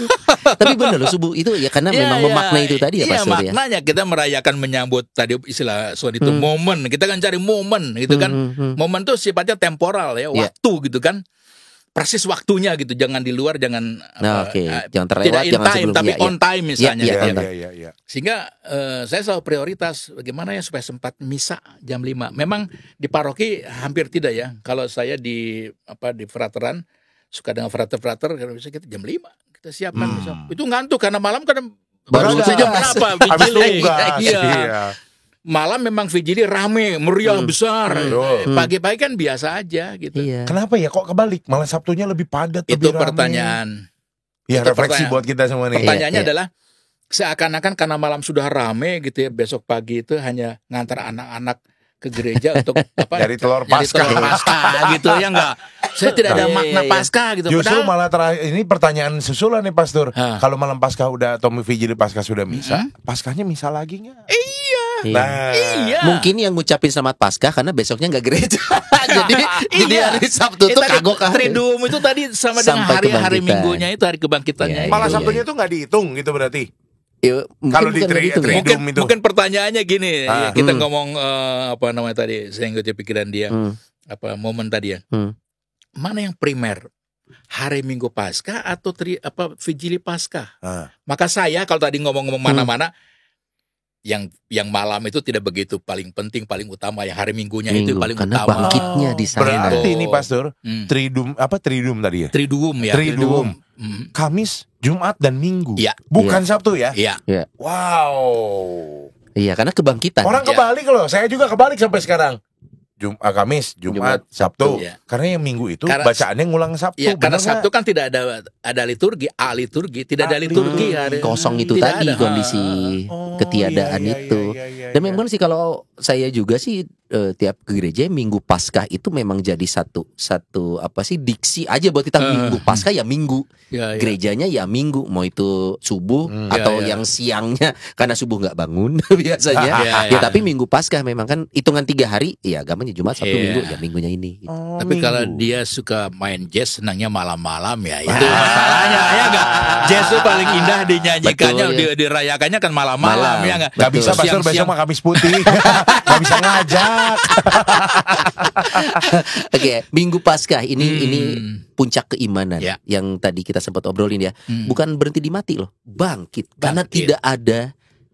Tapi benar loh subuh itu ya karena memang memaknai itu tadi ya Iya, Pastor ya. maknanya kita merayakan menyambut tadi istilah soal itu momen. Kita kan cari momen gitu kan. Momen tuh sifatnya temporal ya, Iya. waktu gitu kan. Persis waktunya gitu, jangan di luar, jangan Nah, oke. Jangan terlewat, tidak in jangan time, sebelum. tapi Iya, on time misalnya. Iya, gitu. iya. Iya. Sehingga saya selalu prioritas bagaimana ya supaya sempat misa jam 5. Memang di paroki hampir tidak ya. Kalau saya di frateran suka dengan frater-frater kalau bisa kita jam 5 kita siapkan misa. Itu ngantuk karena malam kan Baru jam tugas. berapa Habis vigili. tugas. Iya. Iya. malam memang vigili rame, meriah, besar. Betul. Pagi-pagi kan biasa aja gitu. Iya. Kenapa ya kok kebalik? Malah Sabtunya lebih padat, Itu lebih rame. pertanyaan. Ya itu refleksi pertanyaan. buat kita semua nih. Pertanyaannya Iya. adalah seakan-akan karena malam sudah rame gitu ya, besok pagi itu hanya ngantar anak-anak ke gereja untuk apa? Nyari telur Nyari Paskah. telur Paskah gitu ya enggak. Saya tidak ada Iya, makna iya. Paskah gitu. Justru Padahal malah terakhir ini pertanyaan susulan nih Pastor. Hah. Kalau malam Paskah udah atau vigili Paskah sudah misa, Paskahnya misa lagi nggak? Iya. Nah, iya. Mungkin yang ngucapin selamat Paskah karena besoknya nggak gereja. jadi Iya. hari Sabtu tuh Tadi kagok Triduum itu tadi sama dengan Sampai hari kebangkitan. Minggunya itu hari kebangkitannya. Iya, malah iya, Sabtunya tuh nggak dihitung gitu berarti. Kalau di Mungkin, itu. mungkin pertanyaannya gini, ya, Ah. kita ngomong apa namanya tadi, saya ngikutin pikiran dia, apa momen tadi ya. Mana yang primer? Hari Minggu Paskah atau vigili Paskah? Ah. Maka saya kalau tadi ngomong-ngomong mana-mana, yang malam itu tidak begitu paling penting, paling utama ya hari Minggunya itu Minggu, paling karena utama. bangkitnya di sana. Berarti Betul. ini Pastor, Hmm. Triduum tadi ya. Triduum ya. Triduum. Hmm. Kamis, Jumat dan Minggu. Iya. Bukan Sabtu ya. Iya. Wow. Iya, karena kebangkitan. Orang Iya. kebalik loh. Saya juga kebalik sampai sekarang. Kamis, Jumat, Sabtu. Iya. Karena yang Minggu itu Karena- bacaannya ngulang Sabtu. Ya, karena bener Sabtu nggak? kan tidak ada liturgi, tidak ada liturgi hari Kosong itu tidak tadi ada. kondisi Oh, ketiadaan iya, iya, itu. iya, iya, Dan iya. memang sih kalau saya juga sih tiap ke gereja Minggu Paskah itu memang jadi satu apa sih diksi aja buat kita Minggu Paskah ya Minggu. Ya, ya. Gerejanya ya Minggu, mau itu subuh atau Ya, ya. yang siangnya karena subuh nggak bangun biasanya. Ya, Ya ya. tapi Minggu Paskah memang kan hitungan 3 hari, ya agamanya Jumat, Sabtu, Iya. Minggu, ya Minggunya ini. Gitu. Oh, Tapi Minggu. kalau dia suka main jazz, senangnya malam-malam ya itu masalahnya ya enggak. Jazz itu paling indah dinyanyikannya, Betul, ya. dirayakannya kan malam-malam ya enggak. Gak bisa Pastor besok mah Kamis putih. Gak bisa ngajak. Oke, Minggu Paskah ini puncak keimanan Ya. yang tadi kita sempat obrolin ya. Bukan berhenti di mati loh, bangkit. Karena Bangkit. tidak ada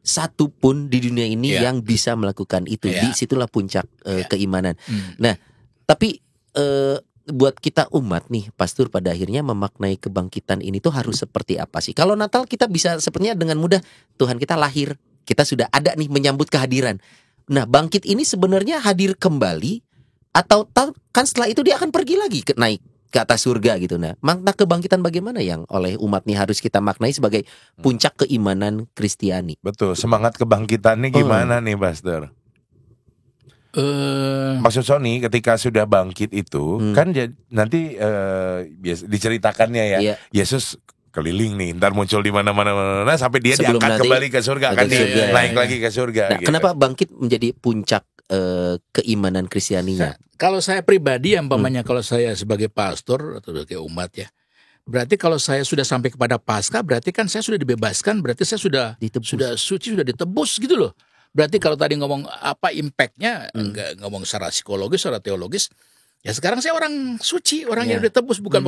satu pun di dunia ini Ya. yang bisa melakukan itu. Ya. Disitulah puncak Ya. keimanan. Nah, tapi buat kita umat nih, Pastor pada akhirnya memaknai kebangkitan ini tuh harus seperti apa sih? Kalau Natal kita bisa sepertinya dengan mudah Tuhan kita lahir, kita sudah ada nih menyambut kehadiran. Nah, bangkit ini sebenarnya hadir kembali atau kan setelah itu dia akan pergi lagi naik ke atas surga gitu. Nah, makna kebangkitan bagaimana yang oleh umat nih harus kita maknai sebagai puncak keimanan Kristiani? Betul, semangat kebangkitannya gimana nih Pastor? Maksud Sony ketika sudah bangkit itu kan nanti diceritakannya ya, Iya. Yesus keliling nih, ntar muncul di mana-mana sampai dia Sebelum diangkat nanti kembali ke surga ke kan, surga. naik lagi ke surga. Nah, gitu. kenapa bangkit menjadi puncak keimanan Kristianinya? Kalau saya pribadi umpamanya kalau saya sebagai pastor atau sebagai umat ya, berarti kalau saya sudah sampai kepada Paskah, berarti kan saya sudah dibebaskan, berarti saya sudah suci, sudah ditebus gitu loh. Berarti kalau tadi ngomong apa impactnya, enggak ngomong secara psikologis, secara teologis, ya sekarang saya orang suci, orang yang ditebus, bukan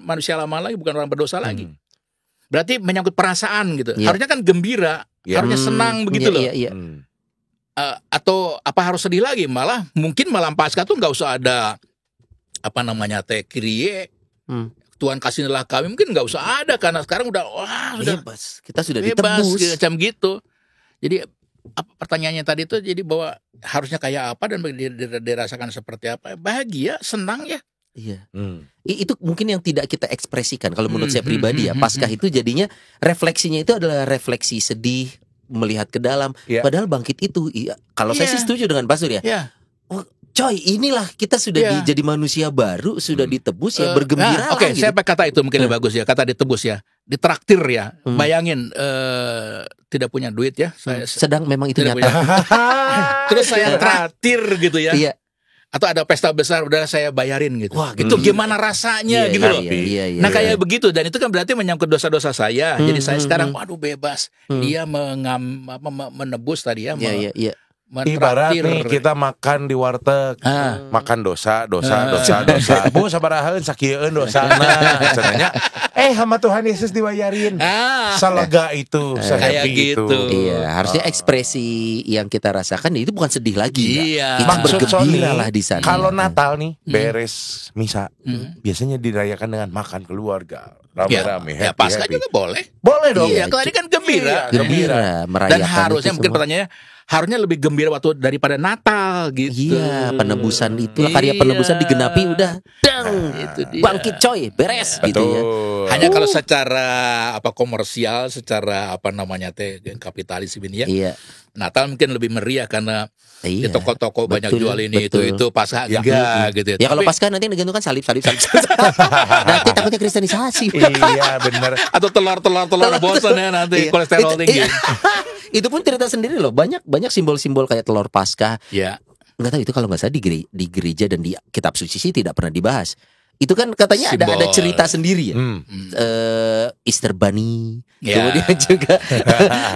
manusia lama lagi, bukan orang berdosa lagi. Berarti menyangkut perasaan gitu. Harusnya kan gembira, harusnya senang begitu loh. Atau apa harus sedih lagi? Malah mungkin malam Paskah tuh nggak usah ada apa namanya Kyrie, Tuhan kasihlah kami, mungkin nggak usah ada karena sekarang udah sudah bebas, kita sudah bebas ditebus macam gitu. Jadi pertanyaannya tadi itu jadi bahwa harusnya kayak apa dan dirasakan seperti apa? Bahagia, senang ya. Iya. Itu mungkin yang tidak kita ekspresikan. Kalau menurut saya pribadi ya, Paskah itu jadinya refleksinya itu adalah refleksi sedih, melihat ke dalam. Padahal bangkit itu, kalau saya sih setuju dengan Pastor ya. Oh, coy, inilah kita sudah jadi manusia baru, sudah ditebus ya, bergembira. Oke, gitu. saya pakai kata itu mungkin lebih bagus ya, kata ditebus ya, ditraktir ya. Bayangin tidak punya duit ya, saya sedang memang itu tidak nyata. Terus saya traktir gitu ya. Iya. Atau ada pesta besar udah saya bayarin gitu. Wah, itu gimana rasanya gitu loh. Iya, Nah kayak begitu, dan itu kan berarti menyangkut dosa-dosa saya. Jadi saya sekarang waduh bebas. Dia menebus tadi ya. Iya. Ibarat nih kita makan di warteg, makan dosa. Bu sabaraheun sakieun dosana. Sebenarnya sama Tuhan Yesus dibayarin. Salega itu, kayak gitu. Iya, harusnya ekspresi yang kita rasakan itu bukan sedih lagi. Iya. Kita bergembira lah di sana. Kalau Natal nih beres misa, biasanya dirayakan dengan makan keluarga, rame-rame. Ya, Paskah juga boleh. Boleh dong. Iya, kalau ini kan gembira. Gembira, merayakan. Dan harusnya itu mungkin semua. pertanyaannya, harusnya lebih gembira waktu daripada Natal gitu. Iya, penebusan itulah karya penebusan digenapi udah dang Itu dia. bangkit coy, beres gitu ya. Hanya kalau secara komersial, secara kapitalis ini ya. Iya. Natal mungkin lebih meriah karena di Iya. toko-toko banyak Betul, jual ini betul. itu Paskah enggak gitu. Ya kalau Tapi- Paskah nanti digantungkan salib. Nanti takutnya kristenisasi. Iya bener. atau telur bosan ya nanti Iya. kolesterol Itu- tinggi. iya. Itu pun cerita sendiri loh. Banyak simbol-simbol kayak telur Paskah. Ya. Nggak tahu itu kalau nggak salah di gereja dan di kitab suci sih tidak pernah dibahas. Itu kan katanya ada Simbol. cerita sendiri ya. Easter Bunny. Ya. Kemudian juga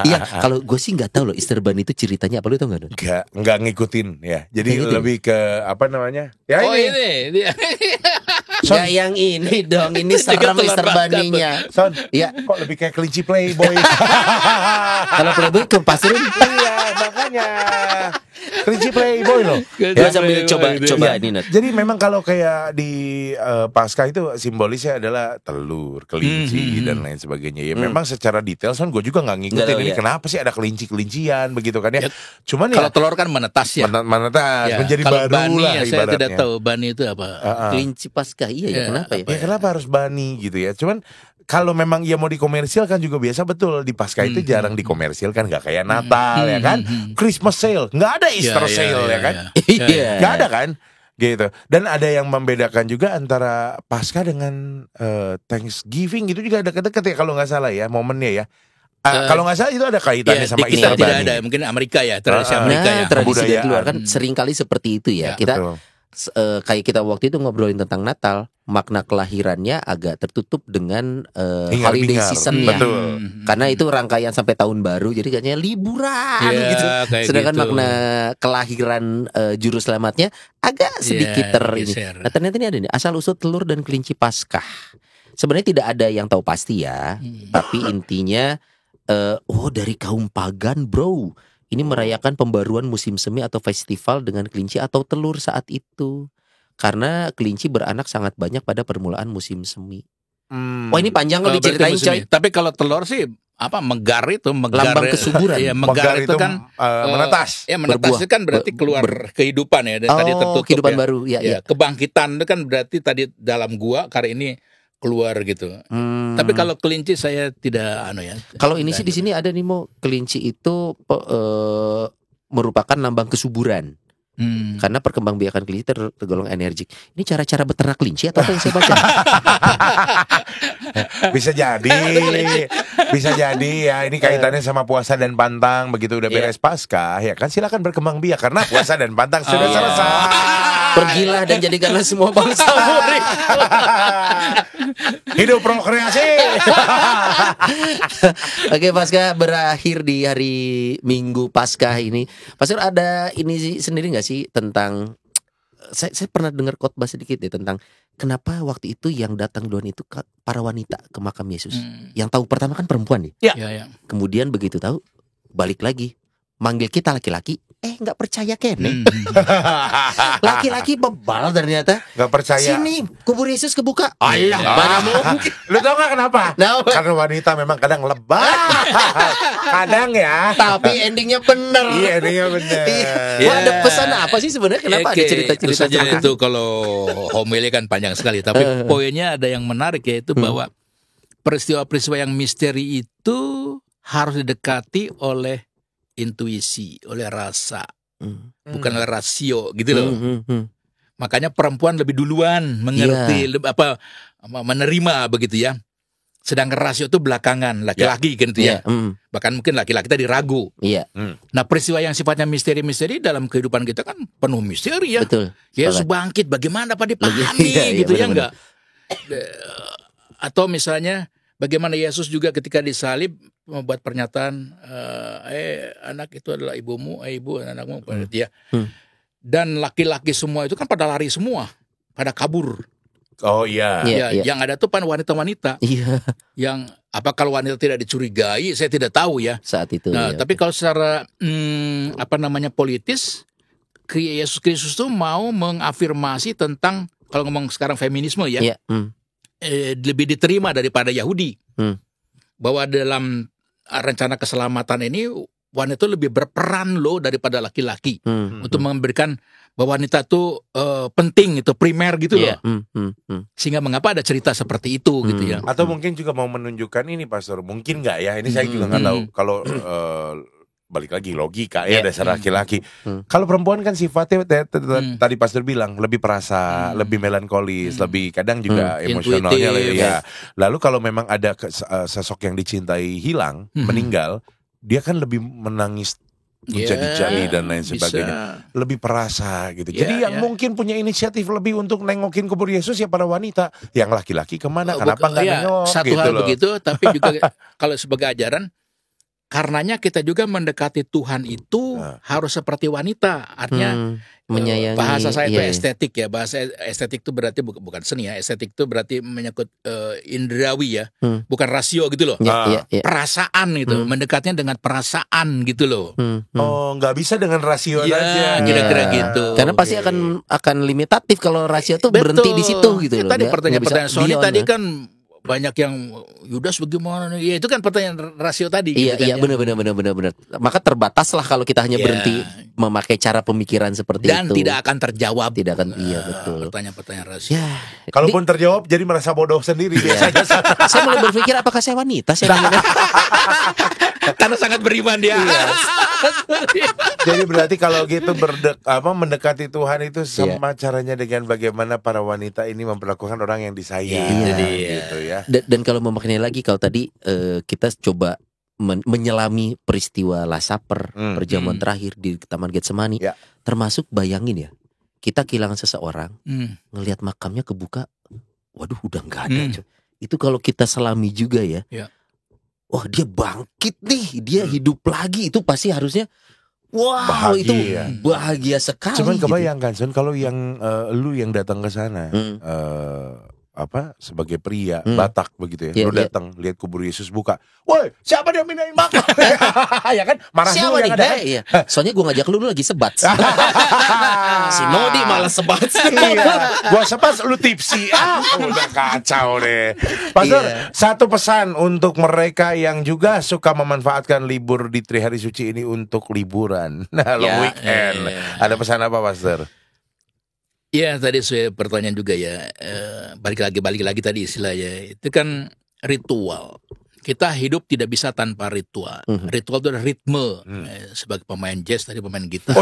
iya, kalau gue sih nggak tahu loh Easter Bunny itu ceritanya apa, lu tau nggak? Don? Nggak ngikutin ya. Jadi Nggak ngikutin. lebih ke apa namanya? Ya Oh ini. ini dia. Ya yang ini dong, ini serem telur Easter Paskah tuh. Bunny-nya. Son, Ya, kok lebih kayak kelinci Playboy? kalau Playboy ke pasurin. Iya, makanya kelinci Playboy loh. Ya sambil coba ini Nat. Jadi memang kalau kayak di Paskah itu simbolisnya adalah telur, kelinci dan lain sebagainya. Ya memang secara detail son gue juga nggak ngikutin Nggak tahu, ini ya. kenapa sih ada kelinci-kelincian begitu kan ya. Ya, Cuman Kalau ya telur kan menetas ya. menetas Ya, menjadi kalau baru bani lah ya, saya ibaratnya. tidak tahu bani itu apa. Kelinci Paskah iya ya, Ya, kenapa ya? Ya kenapa harus bani gitu ya. Cuman kalau memang ia mau dikomersilkan juga biasa betul di Paskah itu jarang dikomersilkan, nggak kayak Natal ya kan, Christmas sale nggak ada, Easter sale ya kan, Iya. nggak ada kan, gitu. Dan ada yang membedakan juga antara Paskah dengan Thanksgiving itu juga dekat-dekat ya kalau nggak salah ya momennya ya. Kalau nggak salah itu ada kaitannya sama di kita Easter tidak Bunny. ada, mungkin Amerika ya, tradisi Amerika ya. Tradisi dari Kebudayaan. luar kan seringkali seperti itu ya. Ya, Kita Betul. kayak kita waktu itu ngobrolin tentang Natal, makna kelahirannya agak tertutup dengan holiday Hingar-bingar. seasonnya. Betul. Karena itu rangkaian sampai tahun baru, jadi kayaknya liburan Iya, gitu. kayak Sedangkan gitu. makna kelahiran juru selamatnya agak sedikit ini. geser. Nah ternyata ini ada nih asal usul telur dan kelinci Paskah. Sebenarnya tidak ada yang tahu pasti ya, tapi intinya dari kaum pagan bro. Ini merayakan pembaruan musim semi atau festival dengan kelinci atau telur saat itu. Karena kelinci beranak sangat banyak pada permulaan musim semi. Wah ini panjang kalau Berarti diceritain musim coy. ini. Tapi kalau telur sih megar itu megar. Lambang kesuburan. Iya, megar itu kan menetas. ya menetas Berbuah. itu kan berarti keluar kehidupan ya, dan tadi tertutup kehidupan ya. baru ya, Ya, kebangkitan itu kan berarti tadi dalam gua karena ini keluar gitu. Tapi kalau kelinci saya tidak ya. Kalau ini sih di sini ada nih Mo, kelinci itu merupakan lambang kesuburan. Karena perkembangbiakan kelinci tergolong energik. Ini cara-cara beternak kelinci atau apa yang saya baca? Bisa jadi ya ini kaitannya sama puasa dan pantang. Begitu udah beres Paskah ya kan silakan berkembang biak karena puasa dan pantang sudah selesai. Pergilah dan jadikanlah semua bangsa murid. Hidup prokreasi. Oke, Paskah berakhir di hari Minggu Paskah ini. Pastor ada ini sendiri nggak sih tentang saya pernah dengar khotbah sedikit ya tentang kenapa waktu itu yang datang duluan itu para wanita ke makam Yesus. Yang tahu pertama kan perempuan nih. Ya. Kemudian begitu tahu balik lagi manggil kita laki-laki, nggak percaya kene. Laki-laki bebal ternyata. Nggak percaya. Sini kubur Yesus kebuka. Alah, mana mungkin. Lu tau gak kenapa? Nah, Karena wanita memang kadang lebay. Kadang ya. tapi endingnya bener. Iya, dia bener. Wah, ada pesan apa sih sebenarnya? Kenapa ada cerita-cerita saja seperti itu kalau homili kan panjang sekali, tapi poinnya ada yang menarik yaitu bahwa peristiwa-peristiwa yang misteri itu harus didekati oleh intuisi, oleh rasa, bukan oleh rasio gitu loh. Makanya perempuan lebih duluan mengerti menerima begitu ya. Sedangkan rasio itu belakangan, laki-laki kan itu ya. Bahkan mungkin laki-laki tadi ragu. Iya. Nah, peristiwa yang sifatnya misteri-misteri dalam kehidupan kita kan penuh misteri ya. Betul. Yesus bangkit, bagaimana Pak dipahami Iya, gitu ya benar-benar. enggak? Atau misalnya bagaimana Yesus juga ketika disalib membuat pernyataan, anak itu adalah ibumu, ibu anakmu, ya. Dan laki-laki semua itu kan pada lari semua, pada kabur. Oh iya. Iya, iya. Yang ada tuh pan wanita-wanita. Iya. Yang apa kalau wanita tidak dicurigai, saya tidak tahu ya. Saat itu. Nah, ya. tapi kalau secara politis, Yesus Kristus tuh mau mengafirmasi tentang kalau ngomong sekarang feminisme ya, Iya. lebih diterima daripada Yahudi. Hmm. Bahwa dalam rencana keselamatan ini wanita lebih berperan loh daripada laki-laki untuk memberikan bahwa wanita itu penting, itu primer gitu loh. Sehingga mengapa ada cerita seperti itu gitu ya. Atau mungkin juga mau menunjukkan ini Pastor, mungkin nggak ya? Ini saya juga nggak tahu. Kalau balik lagi logika ya dasar laki-laki. Kalau perempuan kan sifatnya tadi Pastor bilang lebih perasa, lebih melankolis, lebih kadang juga emosionalnya ya. Lalu kalau memang ada sosok yang dicintai hilang, meninggal, dia kan lebih menangis menjadi-jadi dan lain sebagainya, lebih perasa gitu. Jadi yang mungkin punya inisiatif lebih untuk nengokin kubur Yesus ya para wanita, yang laki-laki kemana? Kenapa nggak nengok? Satu gitu hal loh. begitu, tapi juga kalau sebagai ajaran, karenanya kita juga mendekati Tuhan itu harus seperti wanita. Artinya menyayangi. Bahasa saya itu estetik ya. Bahasa estetik itu berarti bukan seni ya. Estetik itu berarti menyangkut indrawi ya, bukan rasio gitu loh. Perasaan gitu, mendekatnya dengan perasaan gitu loh. Oh, nggak bisa dengan rasio aja. Kira-kira gitu. Karena pasti akan limitatif kalau rasio tuh berhenti di situ gitu loh. Tadi pertanyaan Sony tadi kan banyak yang Yudas bagaimana? Ya itu kan pertanyaan rasio tadi. Iya, gitu iya benar. Maka terbataslah kalau kita hanya berhenti memakai cara pemikiran seperti dan itu. Dan tidak akan terjawab. Tidak akan, iya betul. Pertanyaan-pertanyaan rasio. Ya, kalaupun terjawab, jadi merasa bodoh sendiri biasanya. Saya mulai berpikir apakah saya wanita? Karena sangat beriman dia. Jadi berarti kalau gitu mendekati Tuhan itu sama caranya dengan bagaimana para wanita ini memperlakukan orang yang disayang. Gitu ya. Dan kalau memaknai lagi, kalau tadi kita coba menyelami peristiwa Last Supper, perjamuan terakhir di Taman Getsemani, termasuk bayangin ya, kita kehilangan seseorang, ngelihat makamnya kebuka, waduh udah nggak ada. Itu kalau kita selami juga ya. Wah dia bangkit nih, dia hidup lagi, itu pasti harusnya bahagia. Itu bahagia sekali. Cuman kebayangkan Son, kalau yang lu yang datang ke sana sebagai pria Batak begitu ya, lu datang lihat kubur Yesus buka, woi siapa dia mindahin makam? Ya kan marah siapa nih ada. Iya. Soalnya gue ngajak lu lagi sebat. Si Nodi malah sebat. Gua sebat lu tipsi. Udah kacau deh. Pastor, satu pesan untuk mereka yang juga suka memanfaatkan libur di hari suci ini untuk liburan, weekend. Ada pesan apa Pastor? Ya tadi saya pertanyaan juga ya, balik lagi tadi istilahnya itu kan ritual. Kita hidup tidak bisa tanpa ritual. Ritual itu adalah ritme. Sebagai pemain jazz tadi, pemain gitar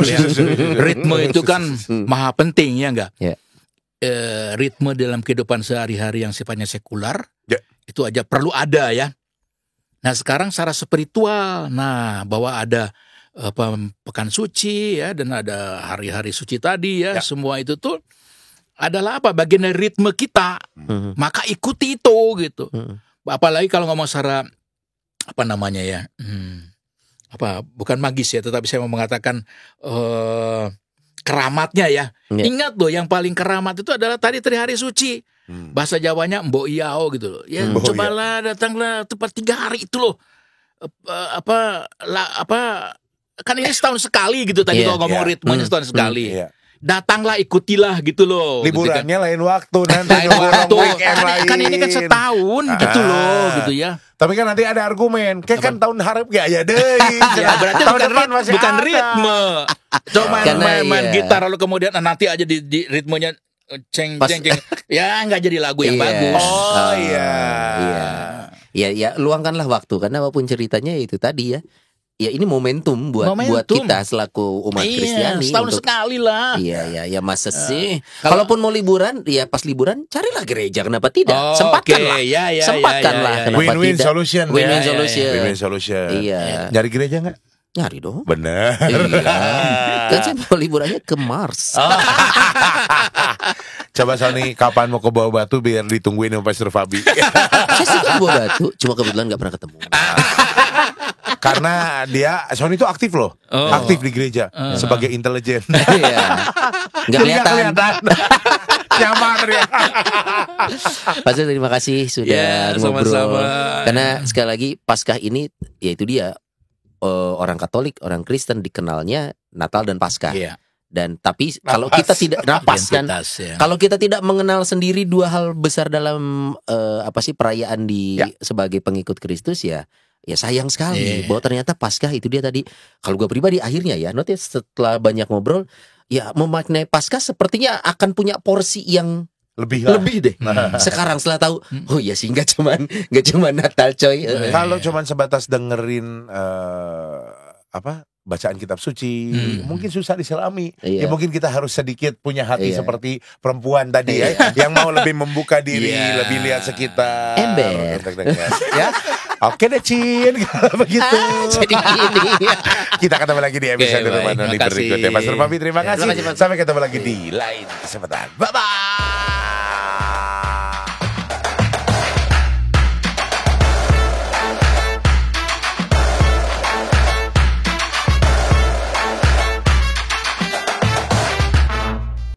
ritme itu kan maha penting ya enggak? Ritme dalam kehidupan sehari-hari yang sifatnya sekular itu aja perlu ada ya. Nah sekarang secara spiritual, bahwa ada pekan suci ya, dan ada hari-hari suci tadi ya, semua itu tuh adalah bagian dari ritme kita. Maka ikuti itu gitu. Apalagi kalau ngomong secara bukan magis ya, tetapi saya mau mengatakan keramatnya ya. Ingat loh, yang paling keramat itu adalah tadi hari suci. Bahasa Jawanya mbok iao gitu loh. Ya cobalah datanglah tepat 3 hari itu loh. Kan ini setahun sekali gitu tadi kalau ngomong ritmenya setahun sekali. Datanglah, ikutilah gitu loh. Liburannya gitu kan. lain waktu nanti kan ini kan setahun gitu loh gitu ya. Tapi kan nanti ada argumen, kan tahun harap gak ya deh. Berarti bukan ritme. Coba main gitar lalu kemudian nanti aja di ritmenya ceng. Ya nggak jadi lagu yang bagus. Oh iya, luangkanlah waktu, karena apapun ceritanya itu tadi ya. Ya ini momentum buat kita selaku umat Kristiani. Setahun sekali lah. Iya, masa sih. Kalaupun mau liburan, ya pas liburan carilah gereja, kenapa tidak? Sempatkanlah. Sempatkanlah. Win-win solution. Win-win solution. Win-win solution. Iya. Nyari gereja nggak? Nyari dong. Bener. Kan saya mau liburannya ke Mars. Coba Sony kapan mau ke Bawah Batu biar ditungguin sama Pastor Fabi. Saya suka ke Bawah Batu, cuma kebetulan gak pernah ketemu. Karena Sony itu aktif loh, aktif di gereja sebagai intelijen. Iya. Gak kelihatan. Nyamar ya. Pastor, terima kasih sudah ngobrol. Sama-sama. Karena sekali lagi Paskah ini, ya itu dia, orang Katolik, orang Kristen dikenalnya Natal dan Paskah. Iya. Dan tapi kalau kita tidak kalau kita tidak mengenal sendiri dua hal besar dalam perayaan sebagai pengikut Kristus, ya Ya sayang sekali bahwa ternyata Paskah itu dia tadi. Kalau gue pribadi akhirnya ya, notice setelah banyak ngobrol, ya memaknai Paskah sepertinya akan punya porsi yang lebih deh. Sekarang setelah tahu, oh ya sih nggak cuman Natal coy. Kalau cuman sebatas dengerin bacaan kitab suci, mungkin susah diselami. Ya mungkin kita harus sedikit punya hati seperti perempuan tadi yang mau lebih membuka diri, lebih lihat sekitar. Ember. Ya. Oke deh Cin, begitu. Jadi gini. Kita ketemu lagi di episode Rumah Noni berikutnya. Pastor Papi terima kasih. Sampai ketemu lagi di lain kesempatan. Bye bye.